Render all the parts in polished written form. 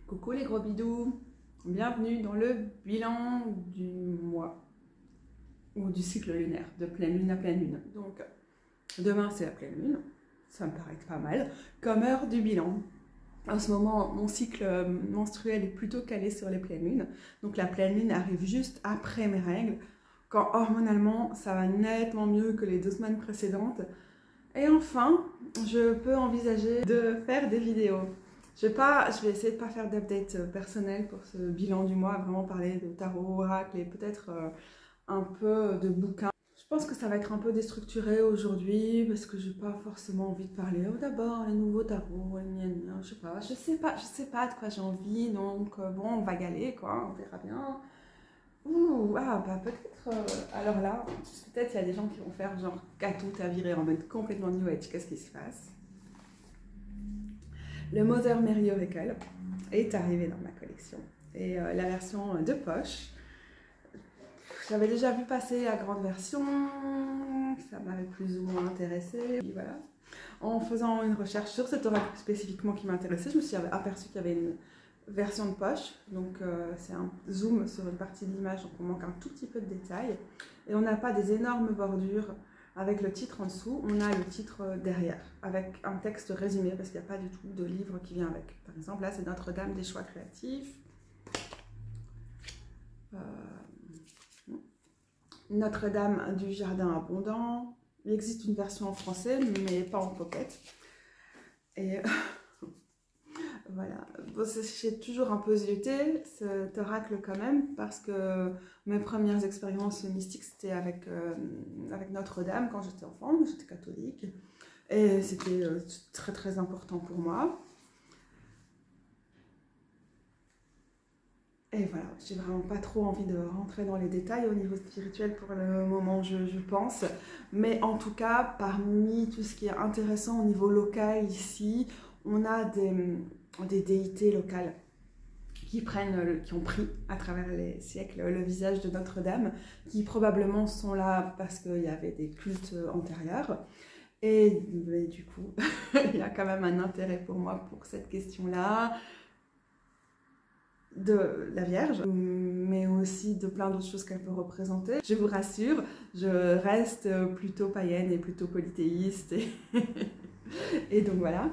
Coucou les gros bidous, bienvenue dans le bilan du mois ou du cycle lunaire, de pleine lune à pleine lune. Donc demain c'est la pleine lune, ça me paraît pas mal, comme heure du bilan. En ce moment, mon cycle menstruel est plutôt calé sur les pleines lunes, donc la pleine lune arrive juste après mes règles, quand hormonalement ça va nettement mieux que les 2 semaines précédentes. Et enfin, je peux envisager de faire des vidéos. Je vais essayer de ne pas faire d'update personnel pour ce bilan du mois, vraiment parler de tarot, oracle et peut-être un peu de bouquins. Je pense que ça va être un peu déstructuré aujourd'hui parce que je n'ai pas forcément envie de parler. Oh, d'abord, les nouveaux tarots, je sais pas de quoi j'ai envie, donc bon, on va y aller, quoi, on verra bien. Ouh, bah peut-être, alors là, peut-être il y a des gens qui vont faire genre Katou, t'as viré en mode complètement new age, qu'est-ce qui se passe? Le Mother Mary Oracle est arrivé dans ma collection. Et la version de poche, j'avais déjà vu passer la grande version, ça m'avait plus ou moins intéressé. Et voilà. En faisant une recherche sur cet oracle spécifiquement qui m'intéressait, je me suis aperçue qu'il y avait une version de poche. Donc c'est un zoom sur une partie de l'image, donc on manque un tout petit peu de détails. Et on n'a pas des énormes bordures avec le titre en dessous, on a le titre derrière, avec un texte résumé, parce qu'il n'y a pas du tout de livre qui vient avec. Par exemple, là, c'est Notre-Dame des choix créatifs. Notre-Dame du jardin abondant. Il existe une version en français, mais pas en pocket. Et voilà, bon, j'ai toujours un peu zioté cet oracle quand même, parce que mes premières expériences mystiques c'était avec Notre-Dame quand j'étais enfant, j'étais catholique, et c'était très très important pour moi. Et voilà, j'ai vraiment pas trop envie de rentrer dans les détails au niveau spirituel pour le moment, je pense. Mais en tout cas, parmi tout ce qui est intéressant au niveau local ici, on a des déités locales qui ont pris à travers les siècles le visage de Notre-Dame, qui probablement sont là parce qu'il y avait des cultes antérieurs. Et mais du coup, il y a quand même un intérêt pour moi pour cette question-là, de la Vierge, mais aussi de plein d'autres choses qu'elle peut représenter. Je vous rassure, je reste plutôt païenne et plutôt polythéiste, et donc voilà.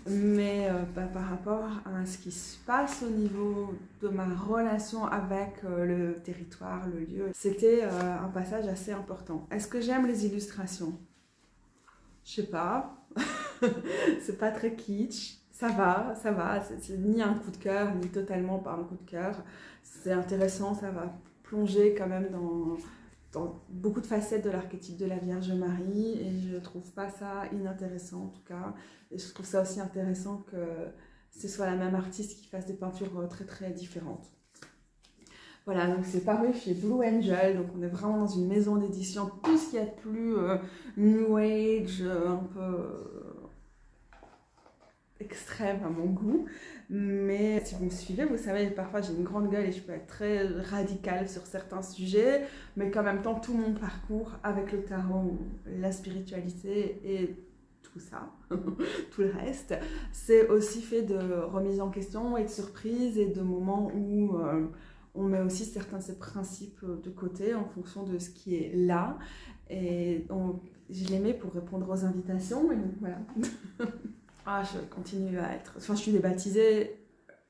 Mais par rapport à ce qui se passe au niveau de ma relation avec le territoire, le lieu, c'était un passage assez important. Est-ce que j'aime les illustrations? Je sais pas, c'est pas très kitsch. Ça va, c'est ni un coup de cœur, ni totalement pas un coup de cœur. C'est intéressant, ça va plonger quand même dans beaucoup de facettes de l'archétype de la Vierge Marie, et je trouve pas ça inintéressant en tout cas. Et je trouve ça aussi intéressant que ce soit la même artiste qui fasse des peintures très très différentes. Voilà, donc c'est paru chez Blue Angel, donc on est vraiment dans une maison d'édition, tout ce qu'il y a de plus New Age, un peu extrême à mon goût. Mais si vous me suivez, vous savez, parfois j'ai une grande gueule et je peux être très radicale sur certains sujets, mais qu'en même temps tout mon parcours avec le tarot, la spiritualité et tout ça, tout le reste, c'est aussi fait de remise en question et de surprises et de moments où on met aussi certains de ces principes de côté en fonction de ce qui est là. Et je les mets pour répondre aux invitations, et donc voilà. Je continue à être... Enfin, je suis débaptisée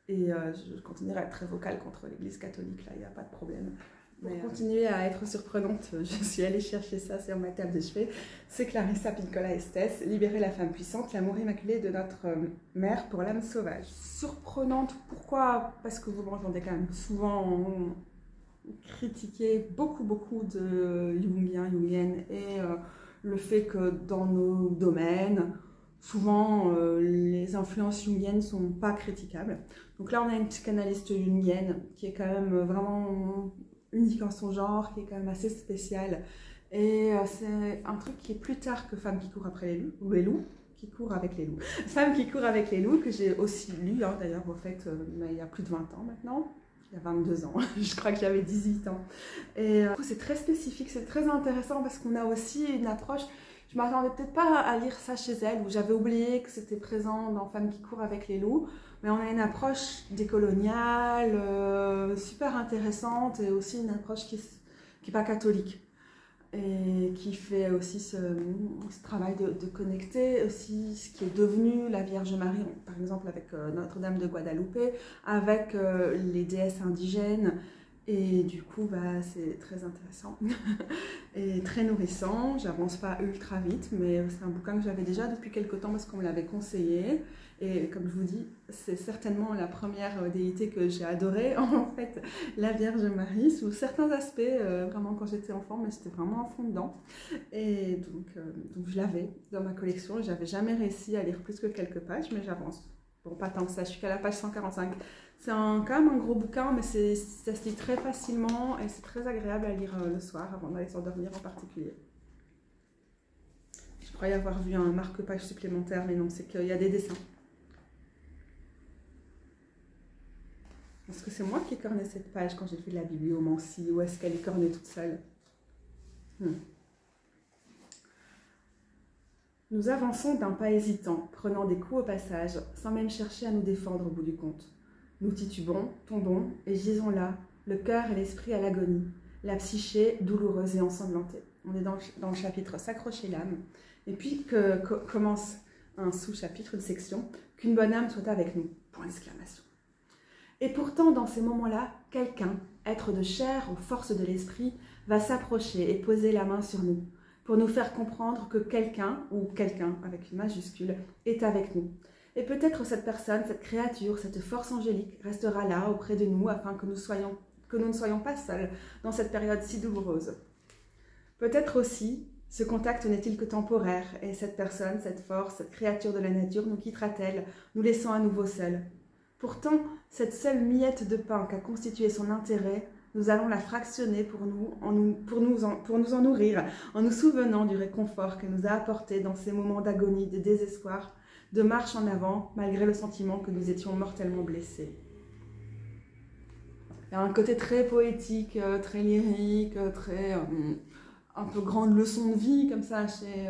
et je continuerai à être très vocale contre l'église catholique, là, il n'y a pas de problème. Mais pour continuer à être surprenante, je suis allée chercher ça sur ma table de chevet. C'est Clarissa Pinkola Estés, Libérer la femme puissante, l'amour immaculé de notre mère pour l'âme sauvage. Surprenante, pourquoi? Parce que vous m'entendez quand même souvent critiquer beaucoup de Jungiennes et le fait que dans nos domaines, souvent, les influences jungiennes ne sont pas critiquables. Donc là, on a une psychanalyste jungienne qui est quand même vraiment unique en son genre, qui est quand même assez spéciale. Et c'est un truc qui est plus tard que Femme qui court après les loups, ou les loups qui courent avec les loups. Femme qui court avec les loups, que j'ai aussi lu, hein, d'ailleurs, au fait, il y a plus de 20 ans maintenant. Il y a 22 ans, je crois que j'avais 18 ans. Et c'est très spécifique, c'est très intéressant parce qu'on a aussi une approche Je m'attendais peut-être pas à lire ça chez elle, où j'avais oublié que c'était présent dans Femmes qui courent avec les loups, mais on a une approche décoloniale, super intéressante, et aussi une approche qui n'est pas catholique, et qui fait aussi ce travail de connecter aussi ce qui est devenu la Vierge Marie, par exemple avec Notre-Dame de Guadalupe, avec les déesses indigènes. Et du coup, bah, c'est très intéressant et très nourrissant. J'avance pas ultra vite, mais c'est un bouquin que j'avais déjà depuis quelques temps parce qu'on me l'avait conseillé. Et comme je vous dis, c'est certainement la première déité que j'ai adorée, en fait, la Vierge Marie, sous certains aspects, vraiment quand j'étais enfant, mais j'étais vraiment à fond dedans. Et donc je l'avais dans ma collection. J'avais jamais réussi à lire plus que quelques pages, mais j'avance. Bon, pas tant que ça, je suis qu'à la page 145. C'est quand même un gros bouquin, mais ça se lit très facilement et c'est très agréable à lire le soir avant d'aller s'endormir en particulier. Je croyais avoir vu un marque-page supplémentaire, mais non, c'est qu'il y a des dessins. Est-ce que c'est moi qui ai corné cette page quand j'ai fait de la bibliomancie ou est-ce qu'elle est cornée toute seule? Nous avançons d'un pas hésitant, prenant des coups au passage, sans même chercher à nous défendre au bout du compte. Nous titubons, tombons, et gisons là, le cœur et l'esprit à l'agonie, la psyché douloureuse et ensanglantée. On est dans le chapitre S'accrocher l'âme, et puis commence un sous-chapitre, une section, qu'une bonne âme soit avec nous, point d'exclamation. Et pourtant, dans ces moments-là, quelqu'un, être de chair aux forces de l'esprit, va s'approcher et poser la main sur nous, pour nous faire comprendre que quelqu'un, ou quelqu'un avec une majuscule, est avec nous. Et peut-être cette personne, cette créature, cette force angélique restera là auprès de nous afin que nous ne soyons pas seuls dans cette période si douloureuse. Peut-être aussi, ce contact n'est-il que temporaire et cette personne, cette force, cette créature de la nature nous quittera-t-elle, nous laissant à nouveau seuls. Pourtant, cette seule miette de pain qu'a constitué son intérêt, nous allons la fractionner pour nous en nourrir, en nous souvenant du réconfort qu'elle nous a apporté dans ces moments d'agonie, de désespoir, de marche en avant, malgré le sentiment que nous étions mortellement blessés. Il y a un côté très poétique, très lyrique, très un peu grande leçon de vie, comme ça, chez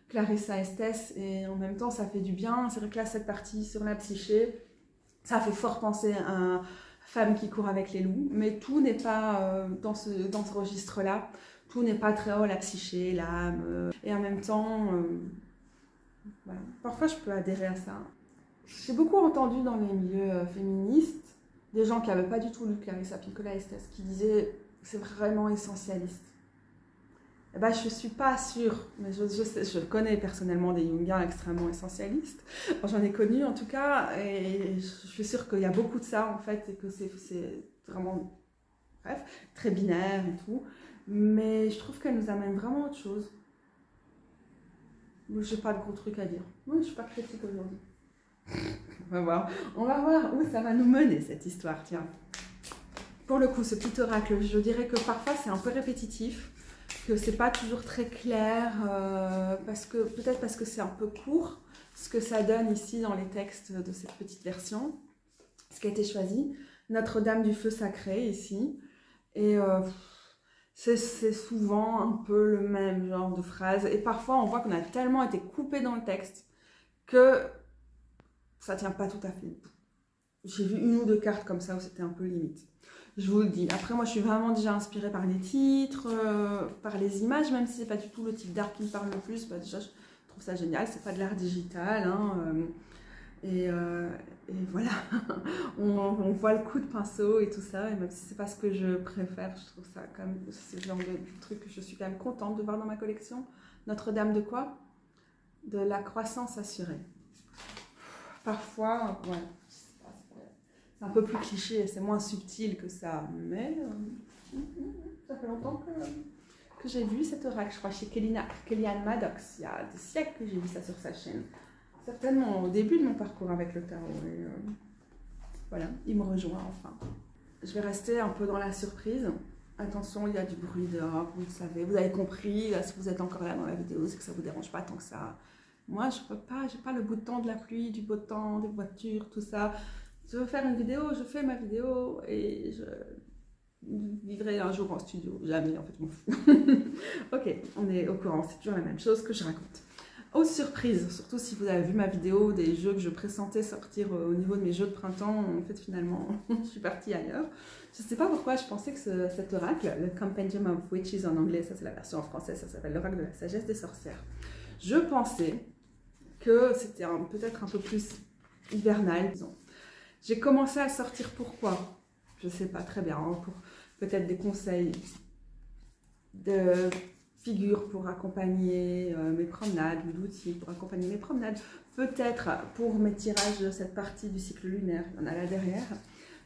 Clarissa Estés, et en même temps, ça fait du bien. C'est vrai que là, cette partie sur la psyché, ça fait fort penser à Femme qui court avec les loups, mais tout n'est pas dans ce registre-là. Tout n'est pas très haut, la psyché, l'âme, et en même temps... voilà. Parfois, je peux adhérer à ça. J'ai beaucoup entendu dans les milieux féministes des gens qui n'avaient pas du tout lu Clarissa Pinkola Estés qui disaient c'est vraiment essentialiste. Eh ben, je ne suis pas sûre, mais je connais personnellement des Jungiens extrêmement essentialistes. J'en ai connu en tout cas, et je suis sûre qu'il y a beaucoup de ça en fait, et que c'est vraiment, bref, très binaire et tout. Mais je trouve qu'elle nous amène vraiment autre chose. Je n'ai pas de gros trucs à dire. Moi, je ne suis pas critique aujourd'hui. On va voir où ça va nous mener cette histoire, tiens. Pour le coup, ce petit oracle, je dirais que parfois c'est un peu répétitif, que c'est pas toujours très clair, peut-être parce que c'est un peu court, ce que ça donne ici dans les textes de cette petite version, ce qui a été choisi. Notre-Dame du feu sacré ici, et c'est souvent un peu le même genre de phrase, et parfois on voit qu'on a tellement été coupé dans le texte que ça tient pas tout à fait. J'ai vu une ou deux cartes comme ça où c'était un peu limite. Je vous le dis. Après, moi, je suis vraiment déjà inspirée par les titres, par les images, même si c'est pas du tout le type d'art qui me parle le plus. Bah, déjà, je trouve ça génial. C'est pas de l'art digital, hein, et voilà. on voit le coup de pinceau et tout ça. Et même si c'est pas ce que je préfère, je trouve ça quand même, c'est le genre de truc que je suis quand même contente de voir dans ma collection. Notre-Dame de quoi? De la croissance assurée. Parfois, ouais. C'est un peu plus cliché, c'est moins subtil que ça, mais ça fait longtemps que j'ai vu cet oracle, je crois, chez Kellyanne Maddox. Il y a des siècles que j'ai vu ça sur sa chaîne. Certainement au début de mon parcours avec le tarot. Et, voilà, il me rejoint enfin. Je vais rester un peu dans la surprise. Attention, il y a du bruit dehors, vous le savez. Vous avez compris, là, si vous êtes encore là dans la vidéo, c'est que ça ne vous dérange pas tant que ça. Moi, je peux pas, j'ai pas le bout de temps de la pluie, du beau temps, des voitures, tout ça. Je veux faire une vidéo, je fais ma vidéo et vivrai un jour en studio. Jamais, en fait, je m'en fous. Ok, on est au courant, c'est toujours la même chose que je raconte. Aux surprises, surtout si vous avez vu ma vidéo des jeux que je pressentais sortir au niveau de mes jeux de printemps, en fait finalement je suis partie ailleurs. Je ne sais pas pourquoi je pensais que cet oracle, le Compendium of Witches en anglais, ça c'est la version en français, ça s'appelle l'oracle de la sagesse des sorcières. Je pensais que c'était peut-être un peu plus hivernal, disons. J'ai commencé à le sortir pourquoi? Je ne sais pas très bien, hein, pour peut-être des conseils de figures pour accompagner mes promenades, ou d'outils pour accompagner mes promenades, peut-être pour mes tirages de cette partie du cycle lunaire, il y en a là derrière,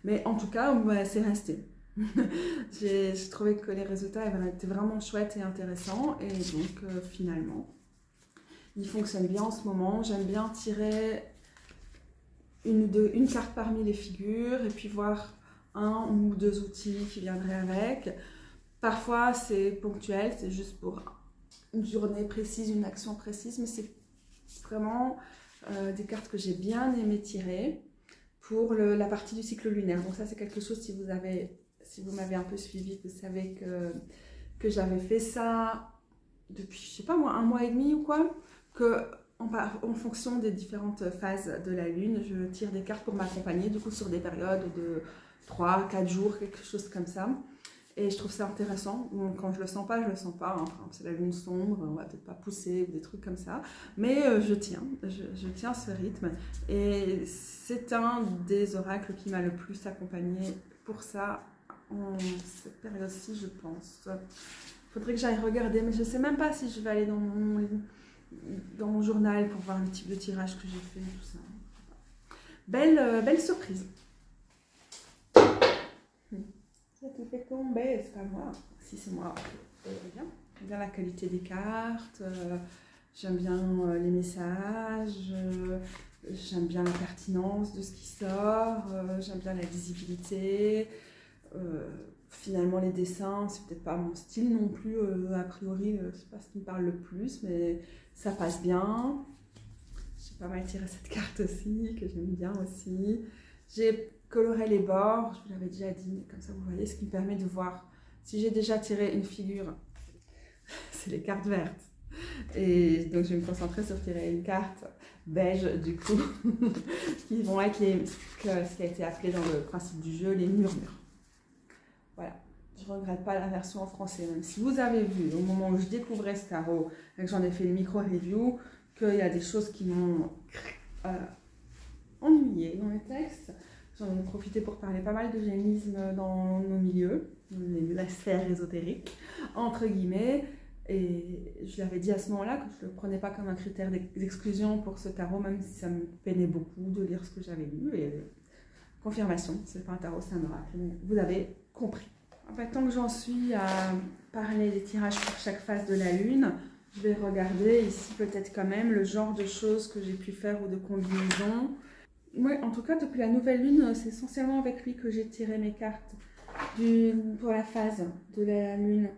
mais en tout cas, ouais, c'est resté. J'ai trouvé que les résultats étaient vraiment chouettes et intéressants, et donc finalement, il fonctionne bien en ce moment. J'aime bien tirer une carte parmi les figures, et puis voir un ou deux outils qui viendraient avec. Parfois, c'est ponctuel, c'est juste pour une journée précise, une action précise, mais c'est vraiment des cartes que j'ai bien aimé tirer pour la partie du cycle lunaire. Donc ça, c'est quelque chose, si vous m'avez un peu suivi, vous savez que j'avais fait ça depuis, je sais pas moi, 1 mois et demi ou quoi, que en fonction des différentes phases de la lune, je tire des cartes pour m'accompagner, du coup, sur des périodes de 3-4 jours, quelque chose comme ça. Et je trouve ça intéressant. Bon, quand je le sens pas, je le sens pas. Hein. Enfin, c'est la lune sombre, on va peut-être pas pousser ou des trucs comme ça. Mais je tiens ce rythme. Et c'est un des oracles qui m'a le plus accompagnée pour ça en cette période-ci, je pense. Faudrait que j'aille regarder, mais je sais même pas si je vais aller dans mon journal pour voir le type de tirage que j'ai fait, tout ça. Belle surprise. Qui fait tomber, c'est pas moi. Si c'est moi, j'aime bien la qualité des cartes, j'aime bien les messages, j'aime bien la pertinence de ce qui sort, j'aime bien la visibilité. Finalement, les dessins, c'est peut-être pas mon style non plus, a priori, c'est pas ce qui me parle le plus, mais ça passe bien. J'ai pas mal tiré cette carte aussi, que j'aime bien aussi. J'ai coloré les bords, je vous l'avais déjà dit, mais comme ça vous voyez, ce qui me permet de voir si j'ai déjà tiré une figure, c'est les cartes vertes. Et donc je vais me concentrer sur tirer une carte beige du coup, qui vont être ce qui a été appelé dans le principe du jeu, les murmures. Voilà, je ne regrette pas la version en français, même si vous avez vu au moment où je découvrais ce tarot et que j'en ai fait une micro-review, qu'il y a des choses qui m'ont ennuyé dans les textes. J'en ai profité pour parler pas mal de génisme dans nos milieux, la sphère ésotérique, entre guillemets. Et je l'avais dit à ce moment-là que je ne le prenais pas comme un critère d'exclusion pour ce tarot, même si ça me peinait beaucoup de lire ce que j'avais lu. Et confirmation, ce n'est pas un tarot, c'est un oracle. Vous avez compris. En fait, tant que j'en suis à parler des tirages pour chaque phase de la lune, je vais regarder ici peut-être quand même le genre de choses que j'ai pu faire ou de combinaisons. Oui, en tout cas, depuis la nouvelle lune, c'est essentiellement avec lui que j'ai tiré mes cartes pour la phase de la lune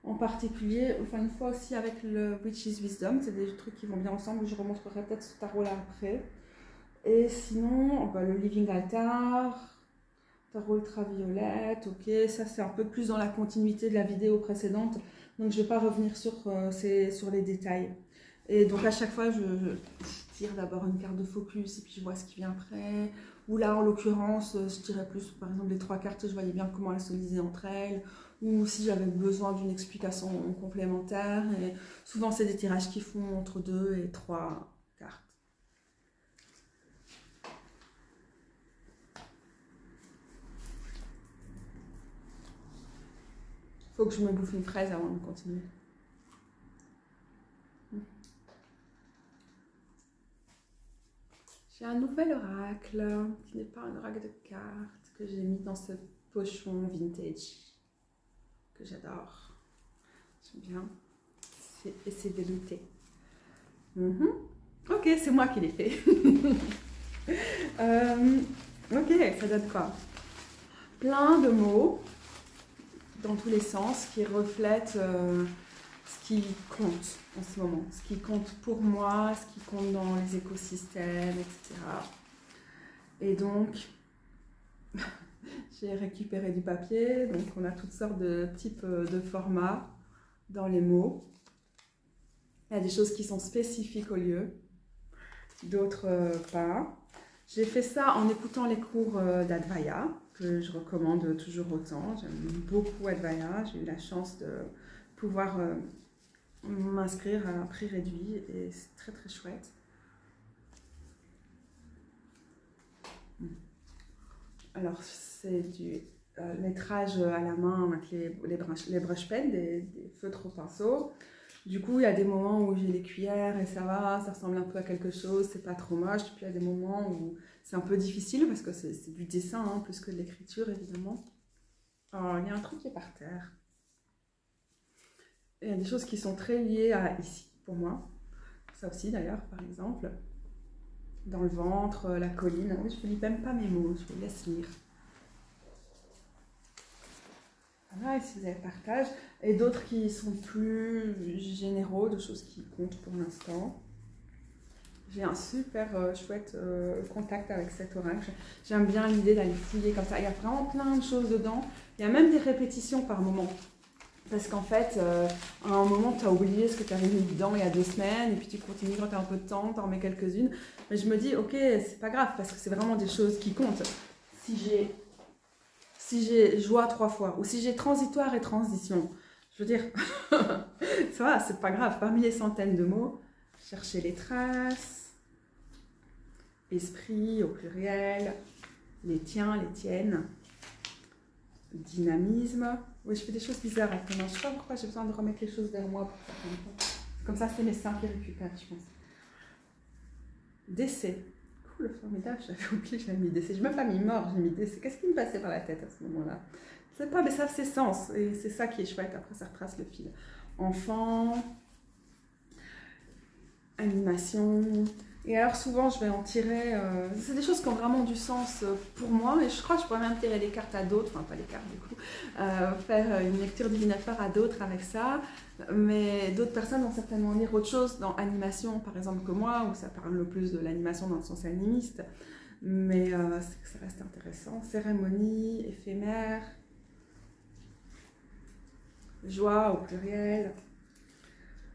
en particulier. Enfin, une fois aussi avec le Witch's Wisdom, c'est des trucs qui vont bien ensemble. Je remontrerai peut-être ce tarot-là après. Et sinon, bah, le Living Altar, tarot ultraviolette, ok. Ça, c'est un peu plus dans la continuité de la vidéo précédente. Donc, je ne vais pas revenir sur les détails. Et donc, à chaque fois, je tire d'abord une carte de focus et puis je vois ce qui vient après. Ou là, en l'occurrence, je tirais plus, par exemple, les 3 cartes, je voyais bien comment elles se lisaient entre elles. Ou si j'avais besoin d'une explication complémentaire. Et souvent, c'est des tirages qui font entre 2 et 3 cartes. Faut que je me bouffe une fraise avant de continuer. J'ai un nouvel oracle, qui n'est pas un oracle de cartes, que j'ai mis dans ce pochon vintage, que j'adore. J'aime bien. Et c'est velouté. Ok, c'est moi qui l'ai fait. Ok, ça donne quoi? Plein de mots, dans tous les sens, qui reflètent ce qui compte en ce moment, ce qui compte pour moi, ce qui compte dans les écosystèmes, etc. Et donc, J'ai récupéré du papier, donc on a toutes sortes de types de formats dans les mots. Il y a des choses qui sont spécifiques au lieu, d'autres pas. J'ai fait ça en écoutant les cours d'Advaita, que je recommande toujours autant. J'aime beaucoup Advaita. J'ai eu la chance de pouvoir m'inscrire à un prix réduit et c'est très très chouette. Alors c'est du lettrage à la main avec les brush pens, des feutres au pinceau. Du coup, il y a des moments où j'ai les cuillères et ça va, ça ressemble un peu à quelque chose, c'est pas trop moche. Puis il y a des moments où c'est un peu difficile parce que c'est du dessin hein, plus que de l'écriture évidemment. Alors, il y a un truc qui est par terre. Il y a des choses qui sont très liées à ici pour moi. Ça aussi d'ailleurs, par exemple. Dans le ventre, la colline. Je ne lis même pas mes mots, je vous laisse lire. Voilà, ici vous avez le partage. Et d'autres qui sont plus généraux, de choses qui comptent pour l'instant. J'ai un super chouette contact avec cet oracle. J'aime bien l'idée d'aller fouiller comme ça. Il y a vraiment plein de choses dedans. Il y a même des répétitions par moment. Parce qu'en fait, à un moment, tu as oublié ce que tu avais mis dedans il y a 2 semaines. Et puis tu continues quand tu as un peu de temps, tu en mets quelques-unes. Mais je me dis, ok, c'est pas grave parce que c'est vraiment des choses qui comptent. Si j'ai joie 3 fois, ou si j'ai transitoire et transition, je veux dire, ça va, c'est pas grave. Parmi les centaines de mots, chercher les traces, esprit au pluriel, les tiens, les tiennes, dynamisme. Oui, je fais des choses bizarres avec mes mains. Je sais pas pourquoi j'ai besoin de remettre les choses vers moi. Comme ça, c'est mes seins qui récupèrent, je pense. Décès. Cool, formidable, j'avais oublié que j'avais mis décès. Je n'ai même pas mis mort, j'ai mis décès. Qu'est-ce qui me passait par la tête à ce moment-là? Je sais pas, mais ça a ses sens. Et c'est ça qui est chouette. Après, ça retrace le fil. Enfant, animation. Et alors, souvent, je vais en tirer. C'est des choses qui ont vraiment du sens pour moi. Et je crois que je pourrais même tirer les cartes à d'autres. Enfin, pas les cartes, du coup. Faire une lecture divinatoire à d'autres avec ça. Mais d'autres personnes vont certainement lire autre chose dans animation, par exemple, que moi, où ça parle le plus de l'animation dans le sens animiste. Mais ça reste intéressant. Cérémonie, éphémère, joie au pluriel,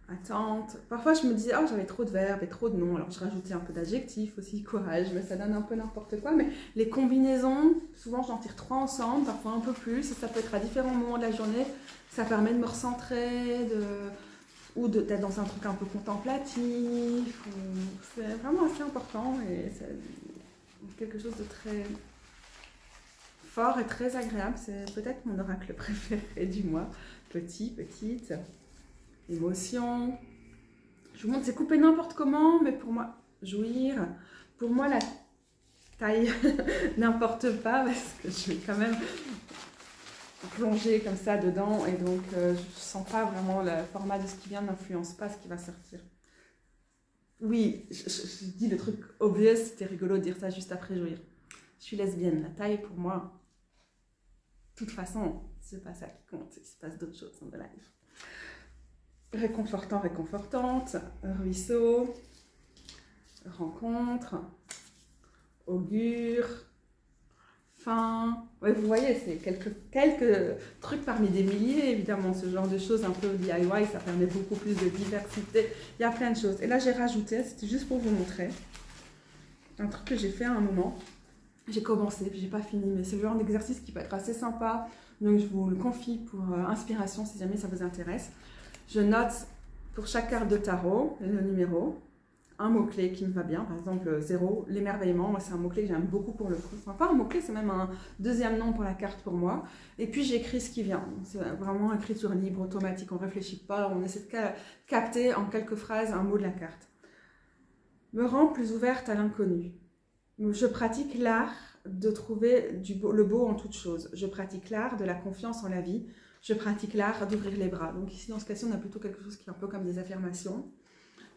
attente. Parfois, je me disais, oh, j'avais trop de verbes et trop de noms. Alors, je rajoutais un peu d'adjectifs aussi, courage, mais ça donne un peu n'importe quoi. Mais les combinaisons, souvent, j'en tire 3 ensemble, parfois un peu plus. Et ça peut être à différents moments de la journée. Ça permet de me recentrer, ou d'être dans un truc un peu contemplatif. C'est vraiment assez important et c'est quelque chose de très fort et très agréable. C'est peut-être mon oracle préféré du mois. Petit, petite, émotion. Je vous montre, c'est coupé n'importe comment, mais pour moi, jouir. Pour moi, la taille n'importe pas parce que je vais quand même plonger comme ça dedans et donc je sens pas vraiment le format de ce qui vient, n'influence pas ce qui va sortir. Oui, je dis le truc obvious, c'était rigolo de dire ça juste après jouir. Je suis lesbienne, la taille pour moi, de toute façon, c'est pas ça qui compte, il se passe d'autres choses dans la life. Réconfortant, réconfortante, ruisseau, rencontre, augure, fin. Ouais, vous voyez, c'est quelques trucs parmi des milliers, évidemment, ce genre de choses un peu DIY, ça permet beaucoup plus de diversité. Il y a plein de choses. Et là, j'ai rajouté, c'était juste pour vous montrer, un truc que j'ai fait à un moment. J'ai commencé, puis j'ai pas fini, mais c'est le genre d'exercice qui peut être assez sympa. Donc, je vous le confie pour inspiration, si jamais ça vous intéresse. Je note pour chaque carte de tarot, le numéro, un mot-clé qui me va bien, par exemple 0, l'émerveillement, moi c'est un mot-clé que j'aime beaucoup pour le coup. Enfin, pas un mot-clé, c'est même un deuxième nom pour la carte pour moi. Et puis j'écris ce qui vient. C'est vraiment écriture libre, automatique, on ne réfléchit pas, on essaie de capter en quelques phrases un mot de la carte. Me rend plus ouverte à l'inconnu. Je pratique l'art de trouver le beau en toute chose. Je pratique l'art de la confiance en la vie. Je pratique l'art d'ouvrir les bras. Donc ici, dans ce cas-ci, on a plutôt quelque chose qui est un peu comme des affirmations.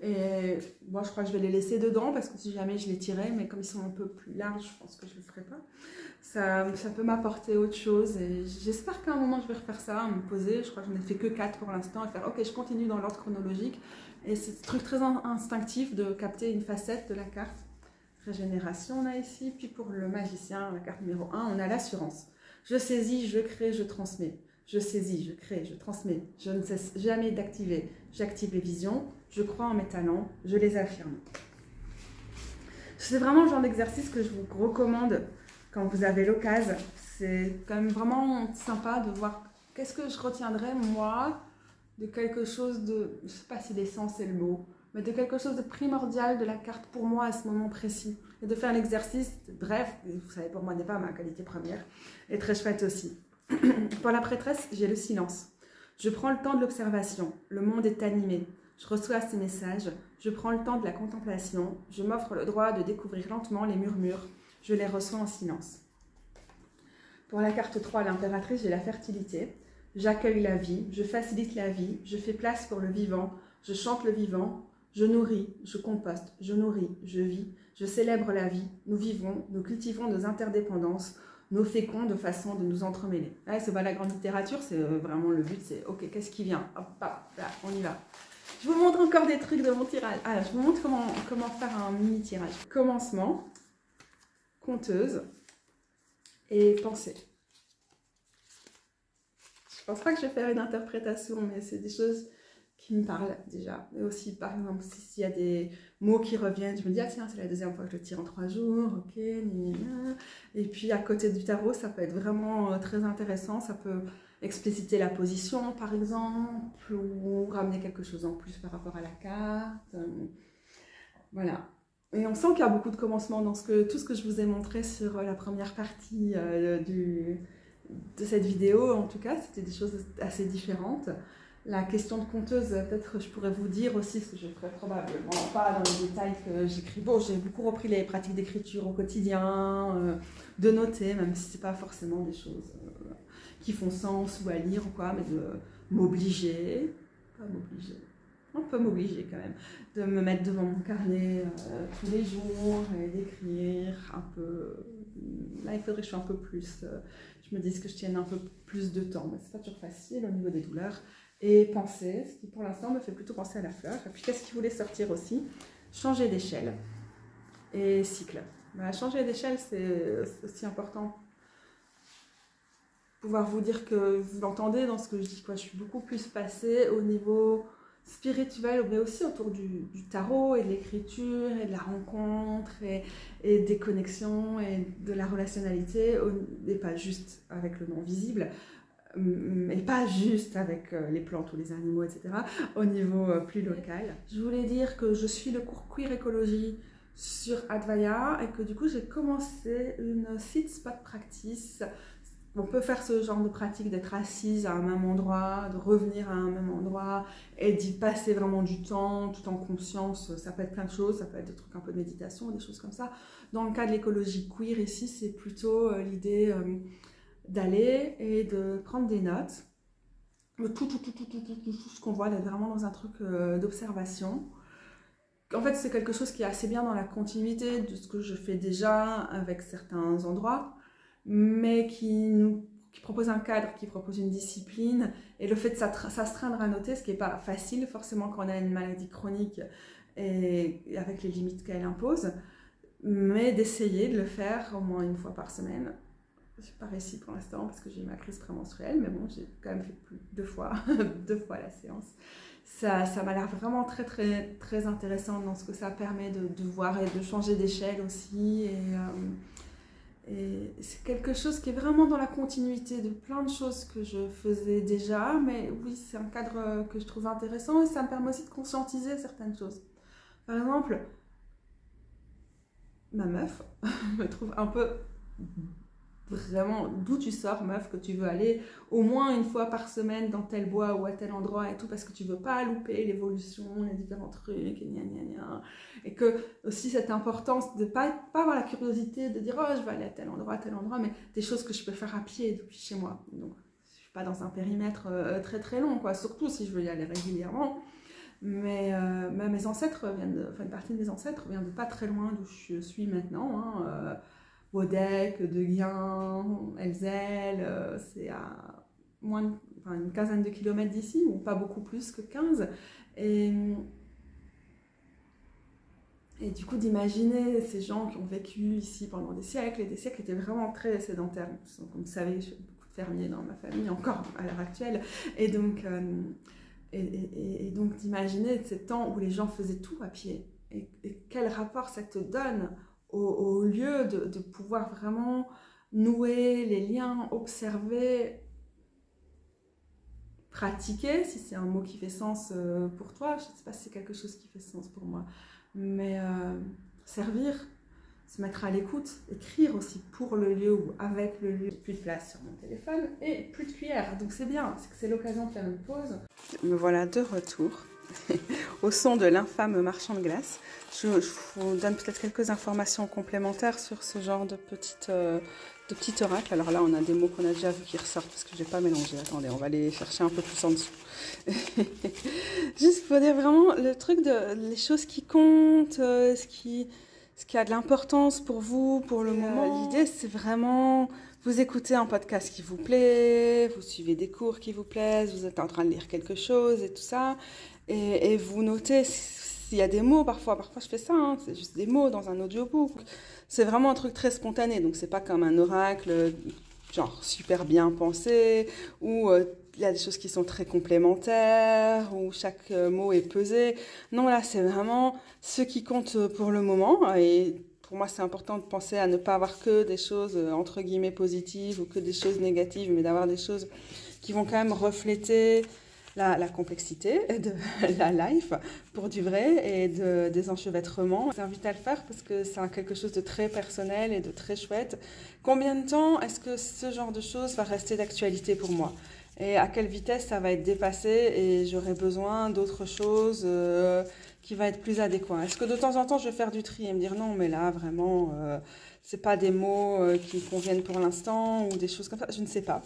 Et moi, je crois que je vais les laisser dedans parce que si jamais je les tirais, mais comme ils sont un peu plus larges, je pense que je ne le ferai pas. Ça peut m'apporter autre chose et j'espère qu'à un moment, je vais refaire ça, me poser. Je crois que je n'ai fait que 4 pour l'instant et faire, ok, je continue dans l'ordre chronologique. Et c'est un truc très instinctif de capter une facette de la carte. régénération, on a ici. Puis pour le magicien, la carte numéro 1, on a l'assurance. Je saisis, je crée, je transmets. Je saisis, je crée, je transmets. Je ne cesse jamais d'activer. J'active les visions, je crois en mes talents, je les affirme. C'est vraiment le genre d'exercice que je vous recommande quand vous avez l'occasion. C'est quand même vraiment sympa de voir qu'est-ce que je retiendrai, moi, de quelque chose de, je ne sais pas si l'essence c'est le mot, mais de quelque chose de primordial de la carte pour moi à ce moment précis. Et de faire l'exercice, bref, vous savez, pour moi n'est pas ma qualité première, est très chouette aussi. Pour la prêtresse, j'ai le silence. Je prends le temps de l'observation. Le monde est animé. Je reçois ces messages. Je prends le temps de la contemplation. Je m'offre le droit de découvrir lentement les murmures. Je les reçois en silence. Pour la carte 3, l'impératrice, j'ai la fertilité. J'accueille la vie. Je facilite la vie. Je fais place pour le vivant. Je chante le vivant. Je nourris. Je composte. Je nourris. Je vis. Je célèbre la vie. Nous vivons. Nous cultivons nos interdépendances. Nous fécons de façon de nous entremêler. Là, c'est pas la grande littérature, c'est vraiment le but, c'est ok, qu'est-ce qui vient? Hop, hop, là, on y va. Je vous montre encore des trucs de mon tirage. Alors, je vous montre comment faire un mini tirage. Commencement, conteuse et pensée. Je pense pas que je vais faire une interprétation, mais c'est des choses qui me parlent déjà. Et aussi, par exemple, s'il y a des mots qui reviennent, je me dis, ah tiens, c'est la deuxième fois que je le tire en 3 jours, ok, gna. Et puis à côté du tarot, ça peut être vraiment très intéressant, ça peut expliciter la position, par exemple, ou ramener quelque chose en plus par rapport à la carte. Voilà. Et on sent qu'il y a beaucoup de commencements dans tout ce que je vous ai montré sur la première partie de cette vidéo. En tout cas, c'était des choses assez différentes. La question de conteuse, peut-être je pourrais vous dire aussi, ce que je ne ferai probablement pas dans les détails que j'écris. Bon, j'ai beaucoup repris les pratiques d'écriture au quotidien, de noter, même si ce n'est pas forcément des choses qui font sens ou à lire ou quoi, mais de m'obliger, pas m'obliger, on peut m'obliger quand même, de me mettre devant mon carnet tous les jours et d'écrire un peu. Là, il faudrait que je sois un peu plus, je me dise que je tienne un peu plus de temps, mais c'est pas toujours facile au niveau des douleurs. Et penser, ce qui pour l'instant me fait plutôt penser à la fleur. Et puis qu'est-ce qui voulait sortir aussi? Changer d'échelle et cycle. Bah, changer d'échelle, c'est aussi important. Pouvoir vous dire que vous l'entendez dans ce que je dis, quoi. Je suis beaucoup plus passée au niveau spirituel, mais aussi autour du tarot et de l'écriture et de la rencontre et des connexions et de la relationnalité, et pas juste avec le non visible. Et pas juste avec les plantes ou les animaux, etc., au niveau plus local. Je voulais dire que je suis le cours Queer Écologie sur Advaya et que du coup j'ai commencé une sit spot practice. On peut faire ce genre de pratique d'être assise à un même endroit, de revenir à un même endroit et d'y passer vraiment du temps tout en conscience. Ça peut être plein de choses, ça peut être des trucs un peu de méditation, des choses comme ça. Dans le cas de l'écologie queer ici, c'est plutôt l'idée d'aller et de prendre des notes, tout ce qu'on voit, d'être vraiment dans un truc d'observation. En fait, c'est quelque chose qui est assez bien dans la continuité de ce que je fais déjà avec certains endroits, mais qui propose un cadre, qui propose une discipline, et le fait de s'astreindre à noter, ce qui n'est pas facile forcément quand on a une maladie chronique et avec les limites qu'elle impose, mais d'essayer de le faire au moins une fois par semaine. Je n'ai pas réussi pour l'instant parce que j'ai eu ma crise prémenstruelle, mais bon, j'ai quand même fait deux fois la séance. Ça m'a l'air vraiment très, très, très intéressant dans ce que ça permet de voir et de changer d'échelle aussi. Et c'est quelque chose qui est vraiment dans la continuité de plein de choses que je faisais déjà, mais oui, c'est un cadre que je trouve intéressant et ça me permet aussi de conscientiser certaines choses. Par exemple, ma meuf me trouve un peu... Vraiment, d'où tu sors, meuf, que tu veux aller au moins une fois par semaine dans tel bois ou à tel endroit et tout, parce que tu veux pas louper l'évolution, les différents trucs, et gna gna gna. Et que aussi cette importance de pas avoir la curiosité de dire oh je vais aller à tel endroit, mais des choses que je peux faire à pied depuis chez moi. Donc je suis pas dans un périmètre très très long, quoi, surtout si je veux y aller régulièrement. Mais mes ancêtres une partie de mes ancêtres vient de pas très loin d'où je suis maintenant, hein, Bodec, De Guien, Elzel, c'est à une quinzaine de kilomètres d'ici, ou pas beaucoup plus que 15. Et Et du coup, d'imaginer ces gens qui ont vécu ici pendant des siècles, et des siècles étaient vraiment très sédentaires. Comme vous savez, j'ai beaucoup de fermiers dans ma famille, encore à l'heure actuelle. Et donc, donc d'imaginer ces temps où les gens faisaient tout à pied. Et quel rapport ça te donne au lieu de pouvoir vraiment nouer les liens, observer, pratiquer, si c'est un mot qui fait sens pour toi. Je ne sais pas si c'est quelque chose qui fait sens pour moi. Mais servir, se mettre à l'écoute, écrire aussi pour le lieu ou avec le lieu. Plus de place sur mon téléphone et plus de cuillère. Donc c'est bien, c'est l'occasion de faire une pause. Me voilà de retour au son de l'infâme marchand de glace. Je vous donne peut-être quelques informations complémentaires sur ce genre de petit oracle. Alors là, on a des mots qu'on a déjà vu qui ressortent parce que je n'ai pas mélangé. Attendez, on va les chercher un peu plus en dessous. Juste pour dire vraiment le truc les choses qui comptent, ce qui a de l'importance pour vous, pour le moment. L'idée, c'est vraiment vous écoutez un podcast qui vous plaît, vous suivez des cours qui vous plaisent, vous êtes en train de lire quelque chose et tout ça, et vous notez s'il y a des mots, parfois je fais ça, hein, c'est juste des mots dans un audiobook. C'est vraiment un truc très spontané, donc c'est pas comme un oracle, genre super bien pensé, où il y a des choses qui sont très complémentaires, où chaque mot est pesé. Non, là, c'est vraiment ce qui compte pour le moment. Et pour moi, c'est important de penser à ne pas avoir que des choses, entre guillemets, positives ou que des choses négatives, mais d'avoir des choses qui vont quand même refléter la complexité de la life pour du vrai et des enchevêtrements. Je vous invite à le faire parce que c'est quelque chose de très personnel et de très chouette. Combien de temps est-ce que ce genre de choses va rester d'actualité pour moi ? Et à quelle vitesse ça va être dépassé et j'aurai besoin d'autre chose qui va être plus adéquat. Est-ce que de temps en temps, je vais faire du tri et me dire non, mais là, vraiment, c'est pas des mots qui me conviennent pour l'instant ou des choses comme ça. Je ne sais pas.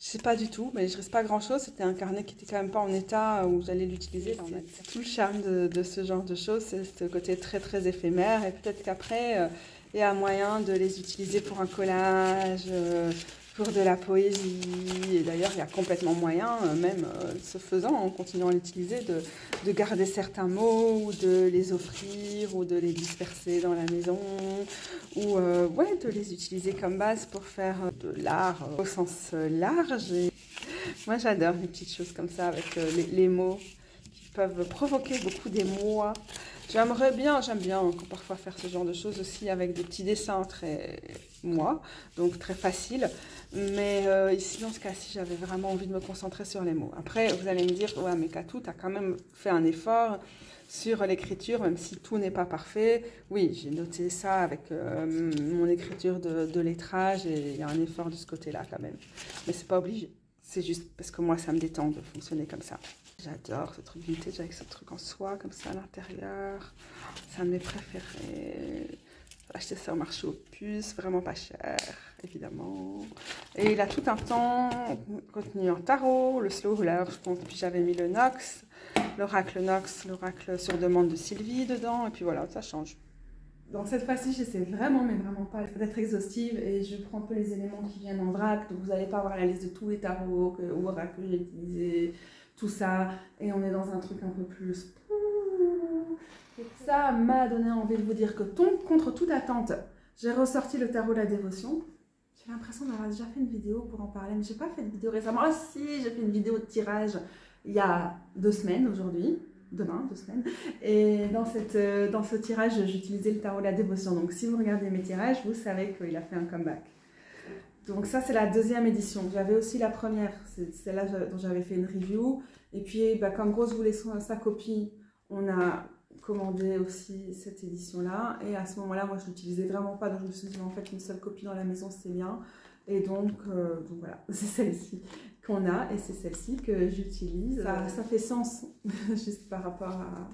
Je sais pas du tout, mais il ne reste pas grand-chose. C'était un carnet qui était quand même pas en état où j'allais l'utiliser. C'est tout le charme de ce genre de choses, c'est ce côté très, très éphémère. Et peut-être qu'après, il y a moyen de les utiliser pour un collage, pour de la poésie. Et d'ailleurs, il y a complètement moyen, même ce faisant, en continuant à l'utiliser, de garder certains mots ou de les offrir ou de les disperser dans la maison ou ouais, de les utiliser comme base pour faire de l'art au sens large. Et moi, j'adore les petites choses comme ça avec les mots qui peuvent provoquer beaucoup d'émoi. J'aime bien parfois faire ce genre de choses aussi avec des petits dessins très moi, donc très faciles. Mais ici, dans ce cas-ci, j'avais vraiment envie de me concentrer sur les mots. Après, vous allez me dire, ouais, mais Katou, tu as quand même fait un effort sur l'écriture, même si tout n'est pas parfait. Oui, j'ai noté ça avec mon écriture de lettrage et il y a un effort de ce côté-là quand même. Mais c'est pas obligé. C'est juste parce que moi, ça me détend de fonctionner comme ça. J'adore ce truc vintage avec ce truc en soie comme ça à l'intérieur. C'est un de mes préférés. J'ai acheté ça au marché aux puces, vraiment pas cher, évidemment. Et il a tout un temps retenu en tarot, le slow roller, je pense, puis j'avais mis le Nox, l'oracle Nox, l'oracle sur demande de Sylvie dedans, et puis voilà, ça change. Donc cette fois-ci, j'essaie vraiment, mais vraiment pas d'être exhaustive et je prends un peu les éléments qui viennent en vrac, donc vous n'allez pas avoir la liste de tous les tarots ou oracles que j'ai utilisés, tout ça, et on est dans un truc un peu plus... Et ça m'a donné envie de vous dire que contre toute attente, j'ai ressorti le tarot de la dévotion. J'ai l'impression d'avoir déjà fait une vidéo pour en parler, mais j'ai pas fait de vidéo récemment. Ah si, j'ai fait une vidéo de tirage il y a 2 semaines aujourd'hui. Demain, 2 semaines. Et dans ce tirage, j'utilisais le tarot de la dévotion. Donc si vous regardez mes tirages, vous savez qu'il a fait un comeback. Donc ça, c'est la 2e édition. J'avais aussi la première, c'est celle-là dont j'avais fait une review. Et puis, comme Rose voulait sa copie, on a commandé aussi cette édition-là. Et à ce moment-là, moi, je ne l'utilisais vraiment pas. Donc je me suis dit, en fait, une seule copie dans la maison, c'est bien. Et donc voilà, c'est celle-ci qu'on a et c'est celle-ci que j'utilise. Ça fait sens, juste par rapport à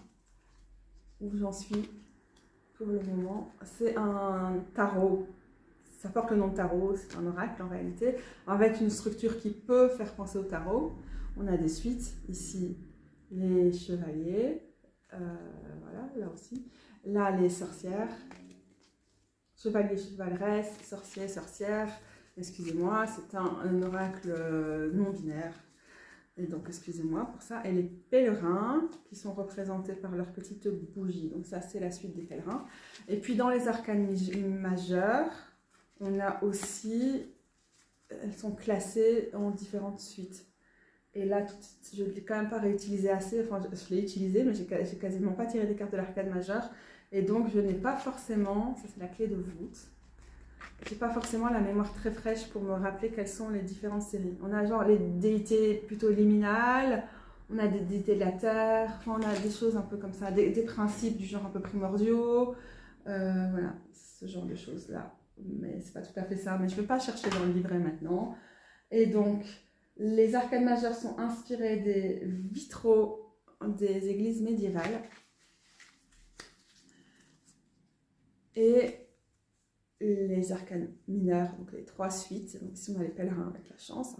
où j'en suis pour le moment. C'est un tarot, ça porte le nom de tarot, c'est un oracle en réalité, avec une structure qui peut faire penser au tarot. On a des suites, ici les chevaliers, voilà, là aussi. Là, les sorcières, chevalier, chevaleresse, sorcier, sorcière. Excusez-moi, c'est un oracle non binaire. Et donc, excusez-moi pour ça. Et les pèlerins qui sont représentés par leurs petites bougies. Donc ça, c'est la suite des pèlerins. Et puis dans les arcanes majeures, on a aussi... Elles sont classées en différentes suites. Et là, je ne l'ai quand même pas réutilisé assez. Enfin, je l'ai utilisé, mais j'ai quasiment pas tiré des cartes de l'arcane majeure. Et donc, je n'ai pas forcément... Ça, c'est la clé de voûte. Je n'ai pas forcément la mémoire très fraîche pour me rappeler quelles sont les différentes séries. On a genre les déités plutôt liminales, on a des déités de la terre, enfin, on a des choses un peu comme ça, des principes du genre un peu primordiaux, voilà, ce genre de choses-là. Mais c'est pas tout à fait ça, mais je ne vais pas chercher dans le livret maintenant. Et donc, les arcanes majeures sont inspirées des vitraux des églises médiévales. Et les arcanes mineurs, donc les 3 suites, donc ici on a les pèlerins avec la chance,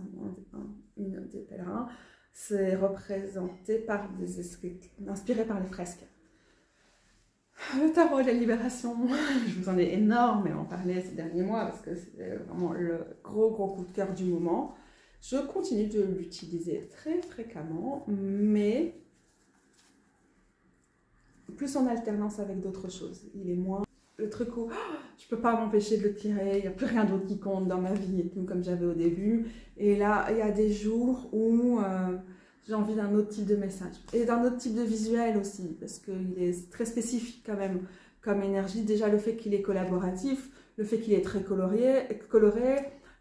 une des pèlerins, c'est représenté par des escrits inspirés par les fresques. Le tarot de la libération, je vous en ai énormément parlé ces derniers mois parce que c'est vraiment le gros coup de cœur du moment. Je continue de l'utiliser très fréquemment, mais plus en alternance avec d'autres choses. Il est moins le truc où je peux pas m'empêcher de le tirer, il n'y a plus rien d'autre qui compte dans ma vie et tout, comme j'avais au début. Et là, il y a des jours où j'ai envie d'un autre type de message. Et d'un autre type de visuel aussi, parce qu'il est très spécifique quand même comme énergie. Déjà, le fait qu'il est collaboratif, le fait qu'il est très coloré,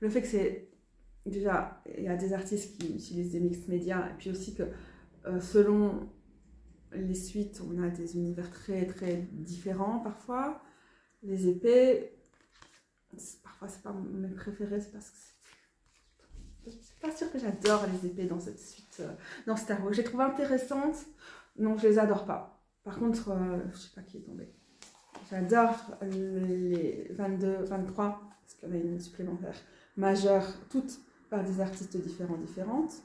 le fait que c'est... Déjà, il y a des artistes qui utilisent des mix médias, et puis aussi que selon les suites, on a des univers très différents parfois. Les épées, parfois c'est pas mes préférés, c'est parce que je suis pas sûre que j'adore les épées dans cette suite, dans ce tarot. Je les trouve intéressantes, non je les adore pas. Par contre, je sais pas qui est tombé. J'adore les 22, 23, parce qu'il y en a une supplémentaire, majeure, toutes par des artistes différentes.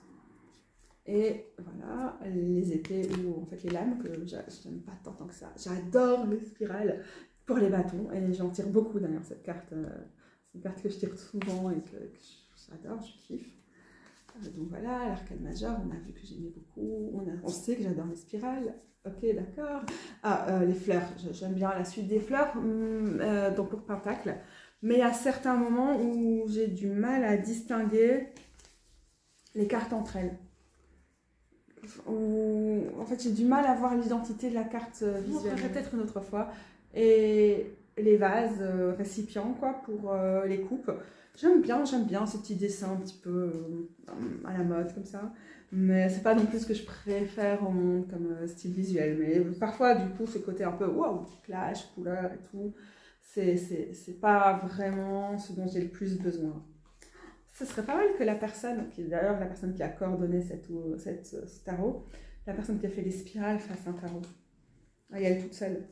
Et voilà, les épées ou en fait les lames que j'aime pas tant que ça. J'adore les spirales pour les bâtons et j'en tire beaucoup d'ailleurs cette carte. C'est une carte que je tire souvent et que j'adore, je kiffe. Donc voilà, l'arcane majeur, on a vu que j'aimais beaucoup. On sait que j'adore les spirales. Ok, d'accord. Ah, les fleurs, j'aime bien la suite des fleurs, donc pour Pentacle. Mais il y a certains moments où j'ai du mal à distinguer les cartes entre elles. Où, en fait, j'ai du mal à voir l'identité de la carte visuelle. Peut-être une autre fois. Et les vases, récipients, quoi, pour les coupes. J'aime bien ce petit dessin un petit peu à la mode, comme ça. Mais c'est pas non plus ce que je préfère au monde comme style visuel. Mais parfois, du coup, ce côté un peu, waouh, clash, couleur et tout, c'est pas vraiment ce dont j'ai le plus besoin. Ce serait pas mal que la personne, qui est d'ailleurs la personne qui a coordonné ce tarot, la personne qui a fait les spirales fasse un tarot. Ah, et elle toute seule.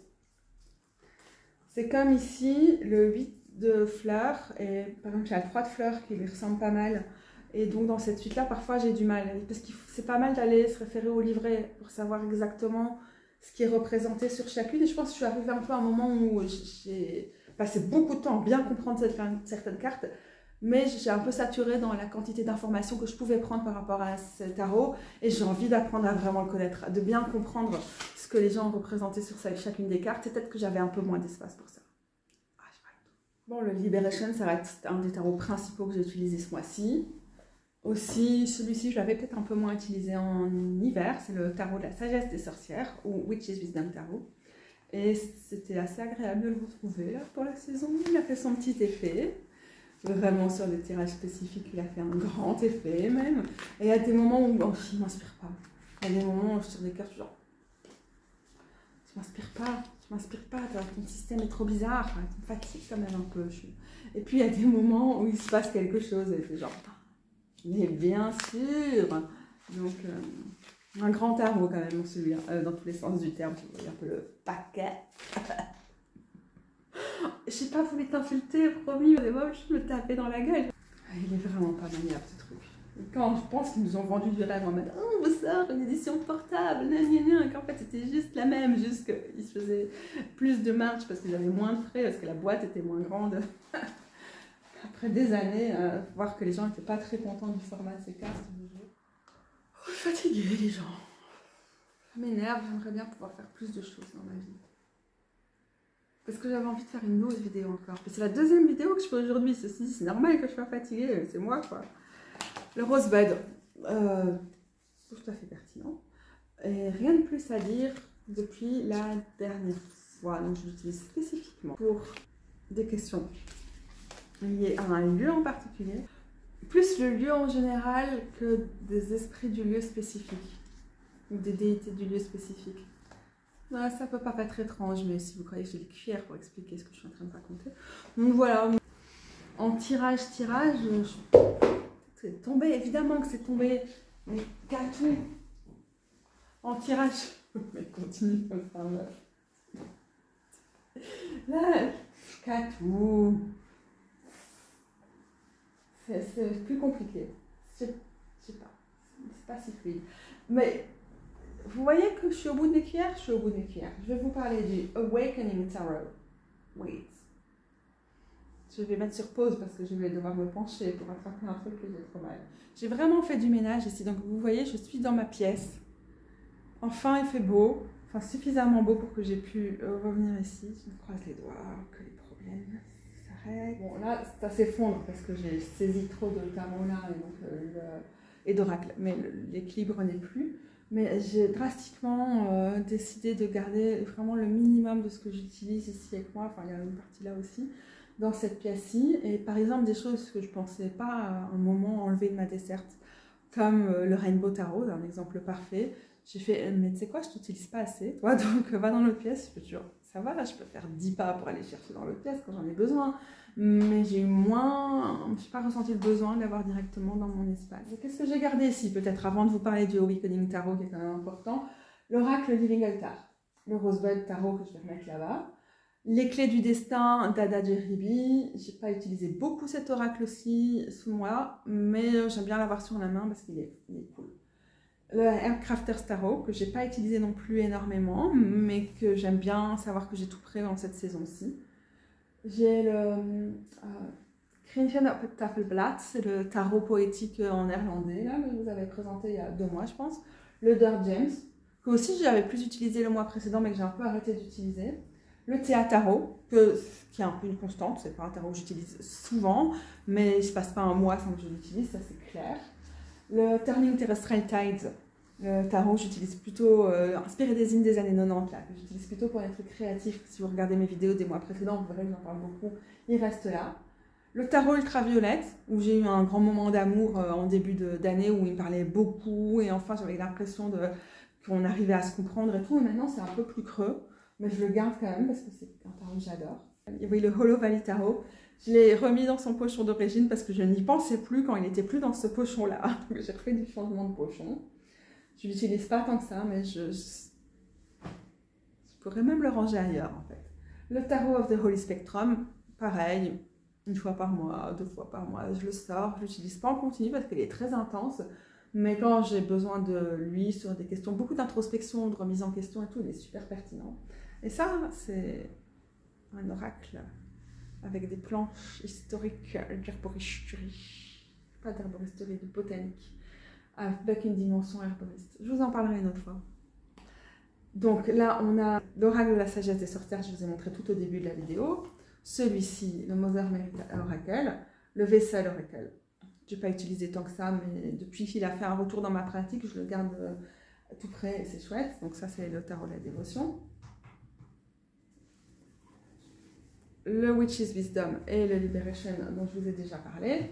C'est comme ici, le 8 de fleurs, et par exemple, il y a le 3 de fleurs qui lui ressemble pas mal. Et donc, dans cette suite-là, parfois, j'ai du mal. Parce que c'est pas mal d'aller se référer au livret pour savoir exactement ce qui est représenté sur chacune. Et je pense que je suis arrivée un peu à un moment où j'ai passé beaucoup de temps à bien comprendre certaines cartes. Mais j'ai un peu saturé dans la quantité d'informations que je pouvais prendre par rapport à ce tarot. Et j'ai envie d'apprendre à vraiment le connaître, de bien comprendre ce que les gens ont représenté sur chacune des cartes. Peut-être que j'avais un peu moins d'espace pour ça. Bon, le Liberation, ça va être un des tarots principaux que j'ai utilisé ce mois-ci. Aussi, celui-ci, je l'avais peut-être un peu moins utilisé en hiver. C'est le tarot de la sagesse des sorcières, ou Witch's Wisdom Tarot. Et c'était assez agréable de le retrouver là, pour la saison. Il a fait son petit effet. Vraiment sur des tirages spécifiques, il a fait un grand effet même. Et il y a des moments où il ne m'inspire pas. Il y a des moments où je tire des cartes genre, tu m'inspires pas, ton système est trop bizarre, tu me fatigues quand même un peu. Et puis il y a des moments où il se passe quelque chose et c'est genre, mais bien sûr. Donc un grand tarot quand même celui-là, dans tous les sens du terme, tu vois un peu le paquet. Je sais pas, voulu t'insulter, promis, au début, je me tapais dans la gueule. Il est vraiment pas maniable ce truc. Quand je pense qu'ils nous ont vendu du rêve en mode oh, on vous sort une édition portable, qu'en fait c'était juste la même, juste qu'ils se faisaient plus de marge parce qu'ils avaient moins de frais, parce que la boîte était moins grande. Après des années, voir que les gens n'étaient pas très contents du format de ces cartes. Fatiguée les gens. Ça m'énerve, j'aimerais bien pouvoir faire plus de choses dans ma vie. Parce que j'avais envie de faire une autre vidéo encore. C'est la deuxième vidéo que je fais aujourd'hui. Ceci dit, c'est normal que je sois fatiguée, c'est moi quoi. Le rosebud, tout à fait pertinent. Et rien de plus à dire depuis la dernière fois. Donc je l'utilise spécifiquement pour des questions liées à un lieu en particulier. Plus le lieu en général que des esprits du lieu spécifique. Ou des déités du lieu spécifique. Ouais, ça peut pas être étrange, mais si vous croyez que j'ai des cuillères pour expliquer ce que je suis en train de raconter. Donc voilà, en tirage, c'est tombé, évidemment que c'est tombé, mais Catou, en tirage, mais continue comme ça, là, Catou, c'est plus compliqué, je sais pas, c'est pas si fluide, mais vous voyez que je suis au bout de mes cuillères, je vais vous parler du Awakening Tarot. Wait. Je vais mettre sur pause parce que je vais devoir me pencher pour attraper un truc que j'ai trop mal. J'ai vraiment fait du ménage ici, donc vous voyez, je suis dans ma pièce. Enfin, il fait beau, enfin suffisamment beau pour que j'ai pu revenir ici. Je me croise les doigts, que les problèmes s'arrêtent. Bon, là, ça s'effondre parce que j'ai saisi trop de tarot là et d'oracle, mais l'équilibre n'est plus. Mais j'ai drastiquement décidé de garder vraiment le minimum de ce que j'utilise ici avec moi. Enfin, il y a une partie là aussi, dans cette pièce-ci. Et par exemple, des choses que je ne pensais pas à un moment enlever de ma desserte, comme le Rainbow Tarot, un exemple parfait. J'ai fait, mais tu sais quoi, je ne t'utilise pas assez, toi, donc va dans l'autre pièce. Je peux toujours, ça va, là, je peux faire 10 pas pour aller chercher dans l'autre pièce quand j'en ai besoin. Mais j'ai eu moins, je n'ai pas ressenti le besoin d'avoir directement dans mon espace. Qu'est-ce que j'ai gardé ici, peut-être avant de vous parler du Awakening Tarot, qui est quand même important, l'Oracle Living Altar, le Rosebud Tarot que je vais remettre là-bas, les clés du destin d'Ada Jeribi. J'ai pas utilisé beaucoup cet oracle aussi sous moi, mais j'aime bien l'avoir sur la main parce qu'il est cool. Le Aircrafters Tarot, que j'ai pas utilisé non plus énormément, mais que j'aime bien savoir que j'ai tout prêt dans cette saison-ci. J'ai le Christian op het Tafelblad, c'est le tarot poétique en néerlandais, là, que je vous avais présenté il y a 2 mois, je pense. Le Dirk James, que aussi j'avais plus utilisé le mois précédent, mais que j'ai un peu arrêté d'utiliser. Le Théa Tarot, qui est un peu une constante, c'est pas un tarot que j'utilise souvent, mais il ne se passe pas un mois sans que je l'utilise, ça c'est clair. Le Turning Terrestrial Tides, le tarot, j'utilise plutôt inspiré des hymnes des années 90, là, que j'utilise plutôt pour les trucs créatifs. Si vous regardez mes vidéos des mois précédents, vous verrez que j'en parle beaucoup, il reste là. Le tarot ultraviolette, où j'ai eu un grand moment d'amour en début d'année, où il me parlait beaucoup, et enfin j'avais l'impression qu'on arrivait à se comprendre et tout, et maintenant c'est un peu plus creux, mais je le garde quand même parce que c'est un tarot que j'adore. Oui, le Hollow Valley Tarot, je l'ai remis dans son pochon d'origine parce que je n'y pensais plus quand il n'était plus dans ce pochon-là. J'ai refait du changement de pochon. Je ne l'utilise pas tant que ça, mais je pourrais même le ranger ailleurs en fait. Le Tarot of the Holy Spectrum, pareil, 1 fois par mois, 2 fois par mois, je le sors. Je ne l'utilise pas en continu parce qu'il est très intense, mais quand j'ai besoin de lui sur des questions, beaucoup d'introspection, de remise en question et tout, il est super pertinent. Et ça, c'est un oracle avec des planches historiques d'herboristerie, pas d'herboristerie, de botanique, avec une dimension herboriste. Je vous en parlerai une autre fois. Donc là, on a l'oracle de la sagesse des sorcières, je vous ai montré tout au début de la vidéo. Celui-ci, le Mother Merit Oracle, le Vessel Oracle. Je n'ai pas utilisé tant que ça, mais depuis qu'il a fait un retour dans ma pratique, je le garde tout près et c'est chouette. Donc ça, c'est le tarot de la dévotion. Le Witch's Wisdom et le Liberation dont je vous ai déjà parlé.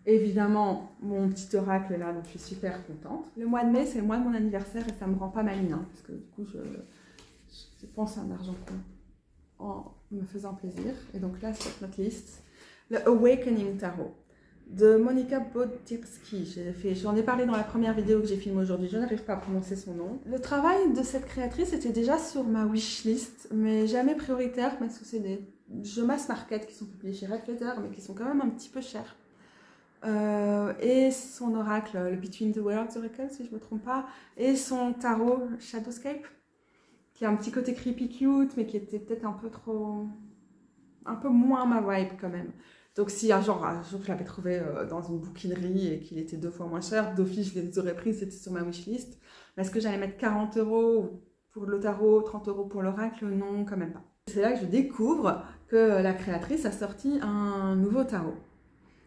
Évidemment, mon petit oracle là, dont je suis super contente. Le mois de mai, c'est le mois de mon anniversaire et ça me rend pas maline, hein, parce que du coup, je pense à un argent en me faisant plaisir. Et donc là, sur notre liste, le Awakening Tarot de Monika Botirski. J'en ai parlé dans la première vidéo que j'ai filmée aujourd'hui, je n'arrive pas à prononcer son nom. Le travail de cette créatrice était déjà sur ma wishlist, mais jamais prioritaire parce que c'est des jeux mass market qui sont publiés chez Red Letter, mais qui sont quand même un petit peu chers. Et son oracle, le Between the Worlds Oracle, si je ne me trompe pas, et son tarot Shadowscape, qui a un petit côté creepy cute, mais qui était peut-être un peu moins ma vibe quand même. Donc si un jour je l'avais trouvé dans une bouquinerie et qu'il était 2 fois moins cher, d'office je les aurais pris, c'était sur ma wishlist. Mais est-ce que j'allais mettre 40 € pour le tarot, 30 € pour l'oracle? Non, quand même pas. C'est là que je découvre que la créatrice a sorti un nouveau tarot.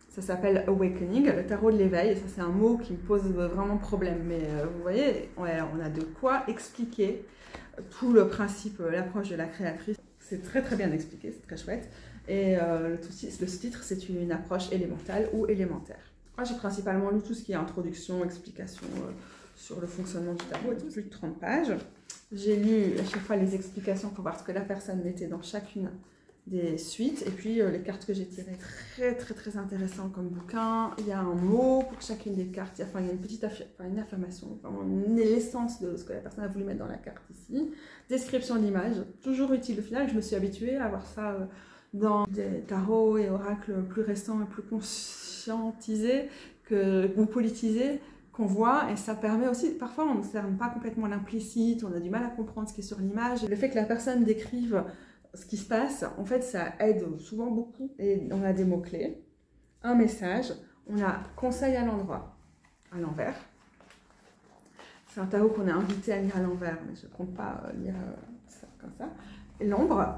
Ça s'appelle Awakening, le tarot de l'éveil. Ça, c'est un mot qui me pose vraiment problème. Mais vous voyez, on a de quoi expliquer tout le principe, l'approche de la créatrice. C'est très très bien expliqué, c'est très chouette. Et le sous-titre, c'est une approche élémentale ou élémentaire. Moi, j'ai principalement lu tout ce qui est introduction, explication sur le fonctionnement du tarot, et tout, plus de 30 pages. J'ai lu à chaque fois les explications pour voir ce que la personne mettait dans chacune des suites. Et puis les cartes que j'ai tirées, très très très intéressant comme bouquin. Il y a un mot pour chacune des cartes. Il y a une petite une affirmation, l'essence de ce que la personne a voulu mettre dans la carte ici. Description d'image, toujours utile. Au final, je me suis habituée à avoir ça dans des tarots et oracles plus récents et plus conscientisés ou politisés qu'on voit, et ça permet aussi, parfois on ne cerne pas complètement l'implicite, on a du mal à comprendre ce qui est sur l'image. Le fait que la personne décrive ce qui se passe, en fait ça aide souvent beaucoup. Et on a des mots-clés, un message, on a conseil à l'endroit, à l'envers. C'est un tarot qu'on est invité à lire à l'envers, mais je ne compte pas lire ça comme ça. Et l'ombre,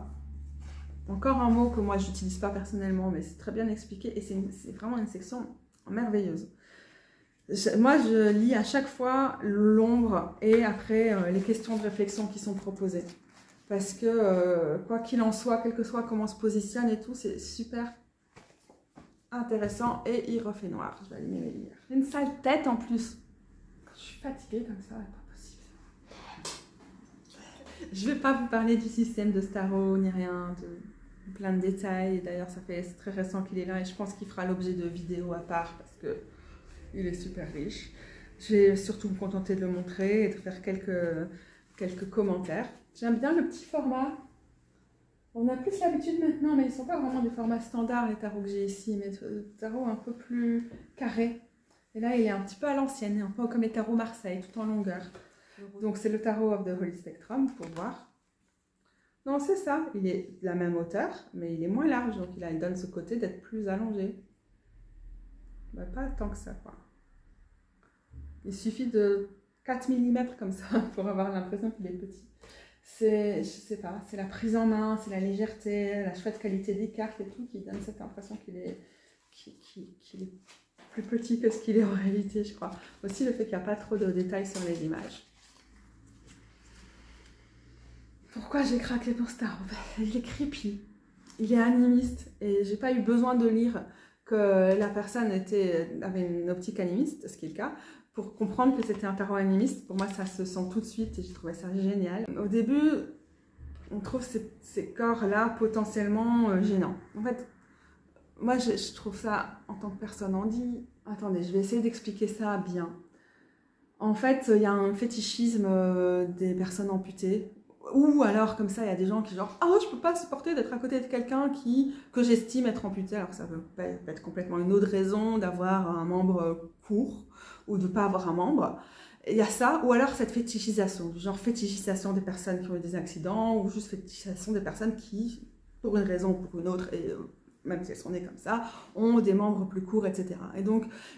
encore un mot que moi je n'utilise pas personnellement, mais c'est très bien expliqué, et c'est vraiment une section merveilleuse. Moi, je lis à chaque fois l'ombre et après les questions de réflexion qui sont proposées. Parce que, quoi qu'il en soit, quel que soit comment on se positionne et tout, c'est super intéressant et il refait noir. Je vais allumer mes lumières. J'ai une sale tête en plus. Quand je suis fatiguée comme ça, c'est pas possible. Je ne vais pas vous parler du système de tarot ni rien, de plein de détails. D'ailleurs, c'est très récent qu'il est là et je pense qu'il fera l'objet de vidéos à part parce que il est super riche. Je vais surtout me contenter de le montrer et de faire quelques commentaires. J'aime bien le petit format. On a plus l'habitude maintenant, mais ils ne sont pas vraiment des formats standards, les tarots que j'ai ici, mais des tarots un peu plus carrés. Et là, il est un petit peu à l'ancienne, un peu comme les tarots Marseille, tout en longueur. Donc c'est le tarot of the Holy Spectrum, pour voir. Non, c'est ça, il est de la même hauteur, mais il est moins large, donc il donne ce côté d'être plus allongé. Bah, pas tant que ça, quoi. Il suffit de 4 mm comme ça pour avoir l'impression qu'il est petit. Je sais pas, c'est la prise en main, c'est la légèreté, la chouette qualité des cartes et tout qui donne cette impression qu'il est plus petit que ce qu'il est en réalité, je crois. Aussi le fait qu'il n'y a pas trop de détails sur les images. Pourquoi j'ai craqué pour ce tarot? Il est creepy, il est animiste et j'ai pas eu besoin de lire que la personne avait une optique animiste, ce qui est le cas, pour comprendre que c'était un tarot animiste. Pour moi, ça se sent tout de suite et j'ai trouvé ça génial. Au début, on trouve ces corps-là potentiellement gênants. En fait, moi, je trouve ça, en tant que personne, on dit... Attendez, je vais essayer d'expliquer ça bien. En fait, il y a un fétichisme des personnes amputées. Ou alors, comme ça, il y a des gens qui genre « Ah, je peux pas supporter d'être à côté de quelqu'un que j'estime être amputé. » Alors ça peut être complètement une autre raison d'avoir un membre court ou de ne pas avoir un membre. Il y a ça, ou alors cette fétichisation, genre fétichisation des personnes qui ont eu des accidents, ou juste fétichisation des personnes qui, pour une raison ou pour une autre, et même si elles sont nées comme ça, ont des membres plus courts, etc.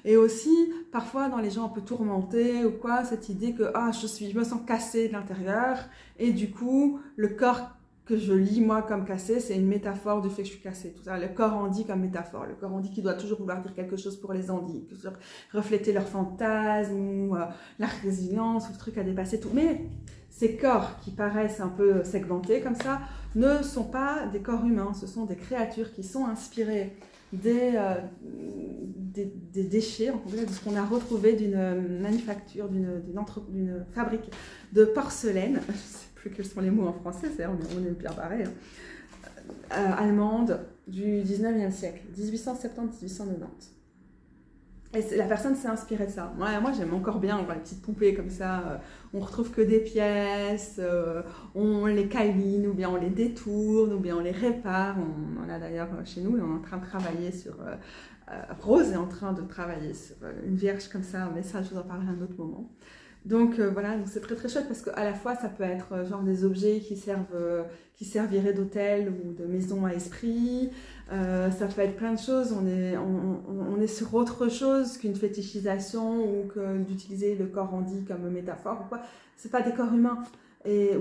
Et aussi, parfois, dans les gens un peu tourmentés ou quoi, cette idée que ah, je me sens cassée de l'intérieur, et du coup, le corps que je lis, moi, comme cassé, c'est une métaphore du fait que je suis cassée. Tout ça, le corps en dit comme métaphore. Le corps en dit qu'il doit toujours vouloir dire quelque chose pour les andis, refléter leurs fantasmes, ou la résilience, ou le truc à dépasser, tout. Mais ces corps qui paraissent un peu segmentés comme ça, ne sont pas des corps humains, ce sont des créatures qui sont inspirées des déchets, de ce qu'on a retrouvé d'une manufacture, d'une fabrique de porcelaine, je ne sais plus quels sont les mots en français, on est bien barré, allemande du 19e siècle, 1870-1890. Et la personne s'est inspirée de ça. Moi j'aime encore bien, on voit les petites poupées comme ça, on retrouve que des pièces, on les câline, ou bien on les détourne, ou bien on les répare. On a d'ailleurs chez nous, on est en train de travailler sur... Rose est en train de travailler sur une vierge comme ça, mais ça je vous en parlerai à un autre moment. Donc voilà, donc c'est très très chouette parce qu'à la fois ça peut être genre des objets qui serviraient d'hôtel ou de maison à esprit. Ça peut être plein de choses. On est sur autre chose qu'une fétichisation ou que d'utiliser le corps handi comme métaphore ou quoi. C'est pas des corps humains. Et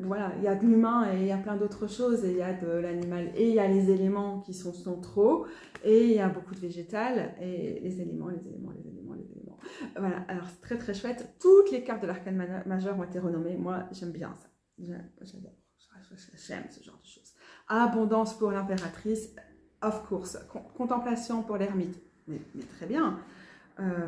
voilà, il y a de l'humain et il y a plein d'autres choses. Et il y a de l'animal et il y a les éléments qui sont centraux et il y a beaucoup de végétal et les éléments. Voilà, alors c'est très très chouette. Toutes les cartes de l'arcane majeur ont été renommées. Moi, j'aime bien ça. J'adore. J'aime ce genre de choses. Abondance pour l'impératrice, of course. Contemplation pour l'ermite, mais très bien.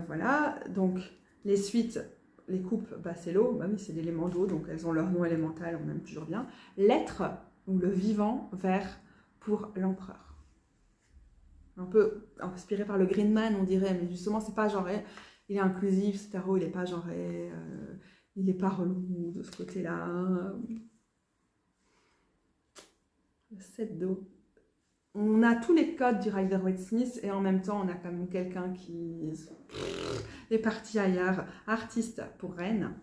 Voilà, donc les suites, les coupes, bah, c'est l'eau. Bah oui, c'est l'élément d'eau, donc elles ont leur nom élémental, on aime toujours bien. L'être, ou le vivant, vert, pour l'empereur. Un peu inspiré par le Green Man, on dirait, mais justement, c'est pas genré. Il est inclusif, ce tarot, il n'est pas genré, il n'est pas relou de ce côté-là. Le 7 d'eau. On a tous les codes du Rider-Waite-Smith et en même temps, on a quand même quelqu'un qui est parti ailleurs. Artiste pour reine.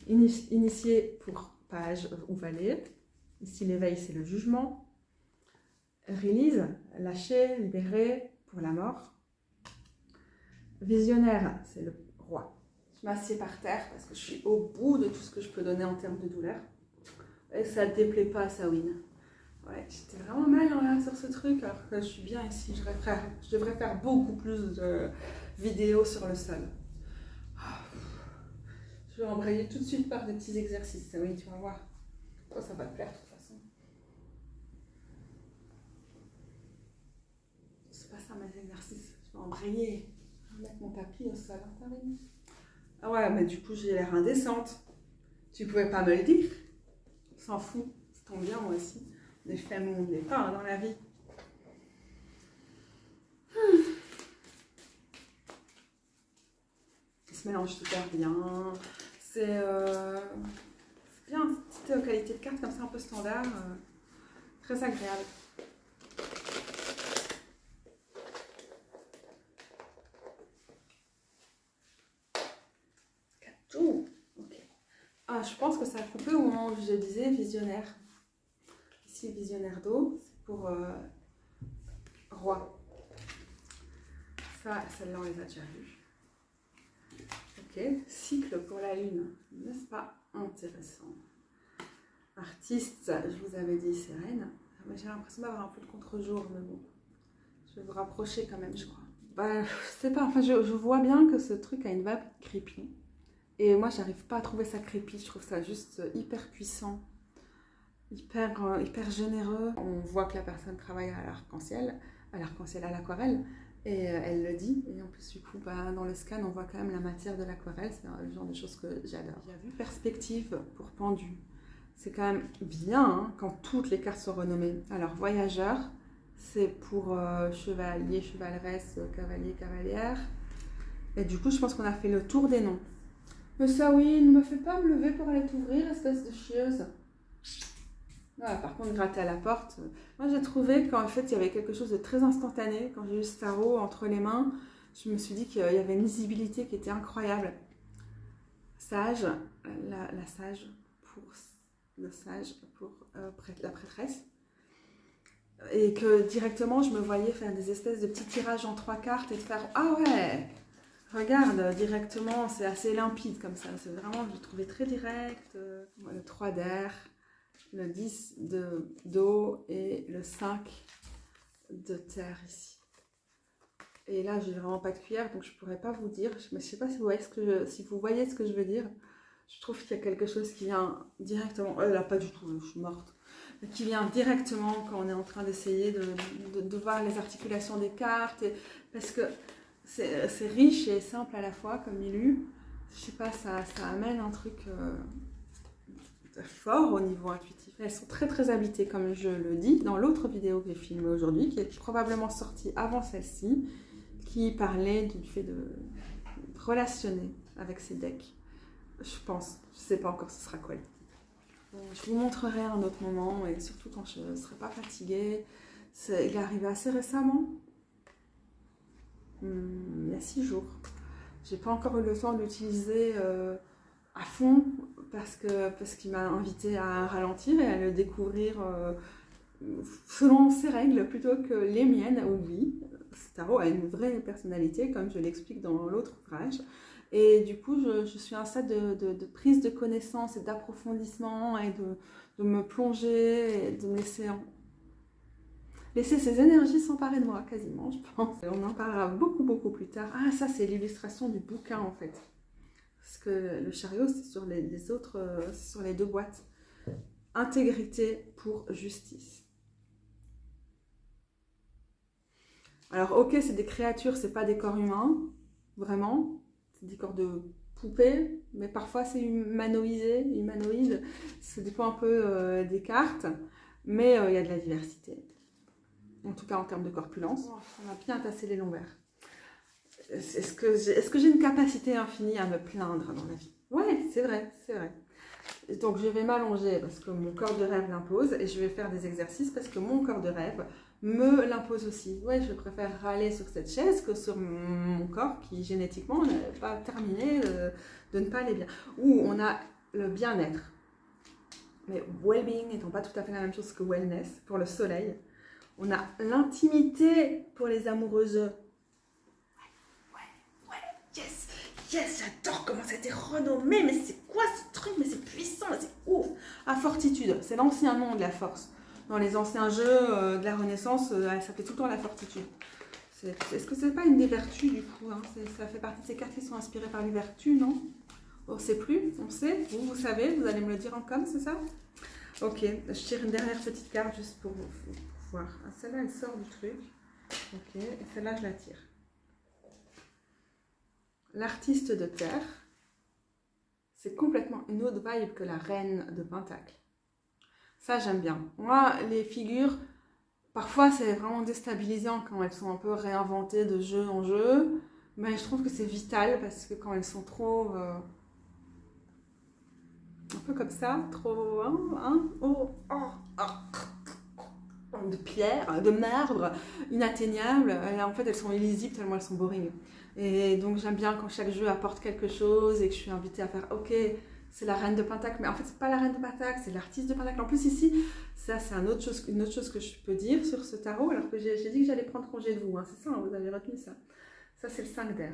Initié pour page ou valet. Ici, l'éveil, c'est le jugement. Release, lâcher, libérer pour la mort. Visionnaire, c'est le roi. Je m'assieds par terre parce que je suis au bout de tout ce que je peux donner en termes de douleur. Et ça ne déplaît pas à Samhain. Ouais, j'étais vraiment mal là, sur ce truc alors que je suis bien ici. Je devrais faire beaucoup plus de vidéos sur le sol. Je vais embrayer tout de suite par des petits exercices. Samhain, tu vas voir. Toi, ça va te plaire de toute façon. C'est pas ça mes exercices. Je vais embrayer. Je vais mettre mon tapis au sol. Ah ouais, mais du coup, j'ai l'air indécente. Tu pouvais pas me le dire. On s'en fout. Ça tombe bien, moi aussi. Des femmes où on n'est pas dans la vie. Il se mélange super bien. C'est bien. Petite qualité de carte comme ça, un peu standard. Très agréable. Oh, ok. Ah, je pense que ça a coupé au moment où je disais visionnaire. Ici, visionnaire d'eau, c'est pour roi. Ça, celle-là, on les a déjà vues. Ok. Cycle pour la lune, n'est-ce pas intéressant? Artiste, je vous avais dit, c'est reine. J'ai l'impression d'avoir un peu de contre-jour, mais bon. Je vais vous rapprocher quand même, je crois. Bah, je sais pas, enfin, je vois bien que ce truc a une vibe creepy. Et moi, j'arrive pas à trouver ça creepy, je trouve ça juste hyper puissant. Hyper généreux. On voit que la personne travaille à l'arc-en-ciel, à l'aquarelle, et elle le dit. Et en plus, du coup, bah, dans le scan, on voit quand même la matière de l'aquarelle. C'est le genre de choses que j'adore. Il y a vu perspective pour pendu. C'est quand même bien hein, quand toutes les cartes sont renommées. Alors, voyageur, c'est pour chevalier, chevaleresse, cavalier, cavalière. Et du coup, je pense qu'on a fait le tour des noms. Mais ça, oui, ne me fais pas me lever pour aller t'ouvrir, espèce de chieuse. Ouais, par contre, gratter à la porte, moi j'ai trouvé qu'en fait il y avait quelque chose de très instantané. Quand j'ai eu ce tarot entre les mains, je me suis dit qu'il y avait une lisibilité qui était incroyable. Sage, la sage pour le sage pour la prêtresse. Et que directement je me voyais faire des espèces de petits tirages en 3 cartes et de faire ah ouais, regarde directement, c'est assez limpide comme ça. C'est vraiment, je l'ai trouvé très direct. Le 3 d'air. Le 10 d'eau et le 5 de terre ici. Et là, j'ai vraiment pas de cuillère, donc je pourrais pas vous dire. Mais je sais pas si vous voyez ce que je veux dire. Je trouve qu'il y a quelque chose qui vient directement. Là, pas du tout, je suis morte. Mais qui vient directement quand on est en train d'essayer de voir les articulations des cartes. Parce que c'est riche et simple à la fois, comme il lu. Je sais pas, ça amène un truc... fort au niveau intuitif. Elles sont très très habitées comme je le dis dans l'autre vidéo que j'ai filmée aujourd'hui qui est probablement sortie avant celle-ci qui parlait du fait de relationner avec ces decks. Je pense, je sais pas encore ce sera quoi le titre. Bon, je vous montrerai à un autre moment et surtout quand je ne serai pas fatiguée. Il est arrivé assez récemment, il y a 6 jours. J'ai pas encore eu le temps d'utiliser à fond parce qu'il m'a invité à ralentir et à le découvrir selon ses règles plutôt que les miennes. Oui, ce tarot a une vraie personnalité, comme je l'explique dans l'autre ouvrage. Et du coup, je suis à un stade de prise de connaissance et d'approfondissement et de me plonger et de me laisser ces énergies s'emparer de moi, quasiment, je pense. Et on en parlera beaucoup, beaucoup plus tard. Ah, ça, c'est l'illustration du bouquin, en fait. Parce que le chariot, c'est sur les autres, c'est sur les 2 boîtes. Intégrité pour justice. Alors, ok, c'est des créatures, c'est pas des corps humains, vraiment. C'est des corps de poupées, mais parfois c'est humanoïde. Ça dépend un peu des cartes, mais il y a de la diversité. En tout cas en termes de corpulence. On a bien tassé les lombaires. Est-ce que j'ai une capacité infinie à me plaindre dans la vie? Ouais, c'est vrai, c'est vrai. Donc je vais m'allonger parce que mon corps de rêve l'impose et je vais faire des exercices parce que mon corps de rêve me l'impose aussi. Ouais, je préfère râler sur cette chaise que sur mon corps qui génétiquement n'a pas terminé de ne pas aller bien. Ou on a le bien-être. Mais well-being n'étant pas tout à fait la même chose que wellness pour le soleil. On a l'intimité pour les amoureuses. Ouais, yes, j'adore comment ça a été renommé, mais c'est quoi ce truc, mais c'est puissant, c'est ouf. Ah, fortitude, c'est l'ancien nom de la force. Dans les anciens jeux de la Renaissance, ça fait tout le temps la fortitude. Est-ce que c'est pas une des vertus du coup, hein? Ça fait partie de ces cartes qui sont inspirées par les vertus, non? On ne sait plus, on sait, vous savez, vous allez me le dire en com, c'est ça? Ok, je tire une dernière petite carte juste pour voir. Ah, celle-là, elle sort du truc. Ok, et celle-là, je la tire. L'artiste de terre, c'est complètement une autre vibe que la reine de pentacle. Ça, j'aime bien. Moi, les figures, parfois, c'est vraiment déstabilisant quand elles sont un peu réinventées de jeu en jeu. Mais je trouve que c'est vital parce que quand elles sont trop... un peu comme ça, trop... de pierre, de marbre, inatteignables. En fait, elles sont illisibles tellement elles sont boring. Et donc, j'aime bien quand chaque jeu apporte quelque chose et que je suis invitée à faire « Ok, c'est la reine de pentacle. » Mais en fait, c'est pas la reine de pentacle, c'est l'artiste de pentacle. En plus, ici, ça, c'est une autre chose que je peux dire sur ce tarot, alors que j'ai dit que j'allais prendre congé de vous. Hein. C'est ça, hein, vous avez retenu ça. Ça, c'est le 5 d'air.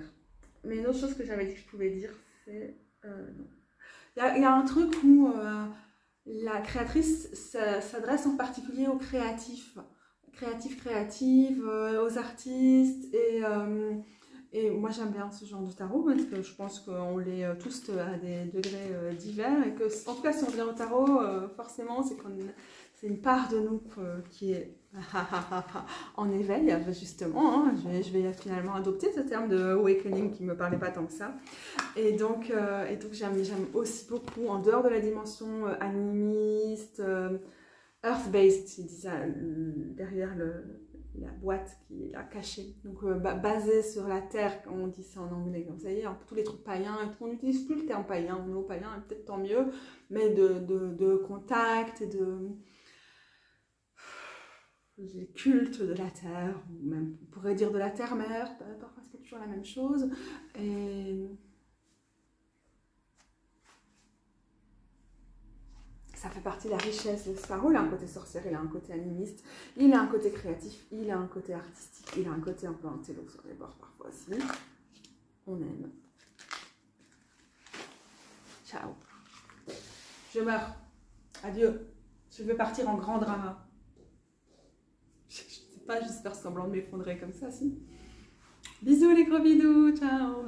Mais une autre chose que j'avais dit que je pouvais dire, c'est... non. Il y a un truc où la créatrice s'adresse en particulier aux créatifs, aux artistes, et moi j'aime bien ce genre de tarot parce que je pense qu'on l'est tous à des degrés divers et que, en tout cas, si on vient au tarot, forcément c'est une part de nous qui est en éveil, justement. Hein. Je vais finalement adopter ce terme de awakening qui ne me parlait pas tant que ça. Et donc j'aime aussi beaucoup, en dehors de la dimension animiste, earth-based, ils disent ça derrière la boîte qui est là cachée. Donc basée sur la terre, on dit ça en anglais. Comme ça y est, tous les trucs païens, on n'utilise plus le terme païen, on est au païen, et peut-être tant mieux, mais de contact et de... les cultes de la terre, ou même on pourrait dire de la terre-mère, parfois c'est pas toujours la même chose. Et ça fait partie de la richesse de ce tarot. Il a un côté sorcière, il a un côté animiste, il a un côté créatif, il a un côté artistique, il a un côté un peu intello sur les bords parfois aussi. On aime. Ciao. Je meurs. Adieu. Je vais partir en grand drama. Je sais pas, juste faire semblant de m'effondrer comme ça, si. Bisous les gros bidous, ciao.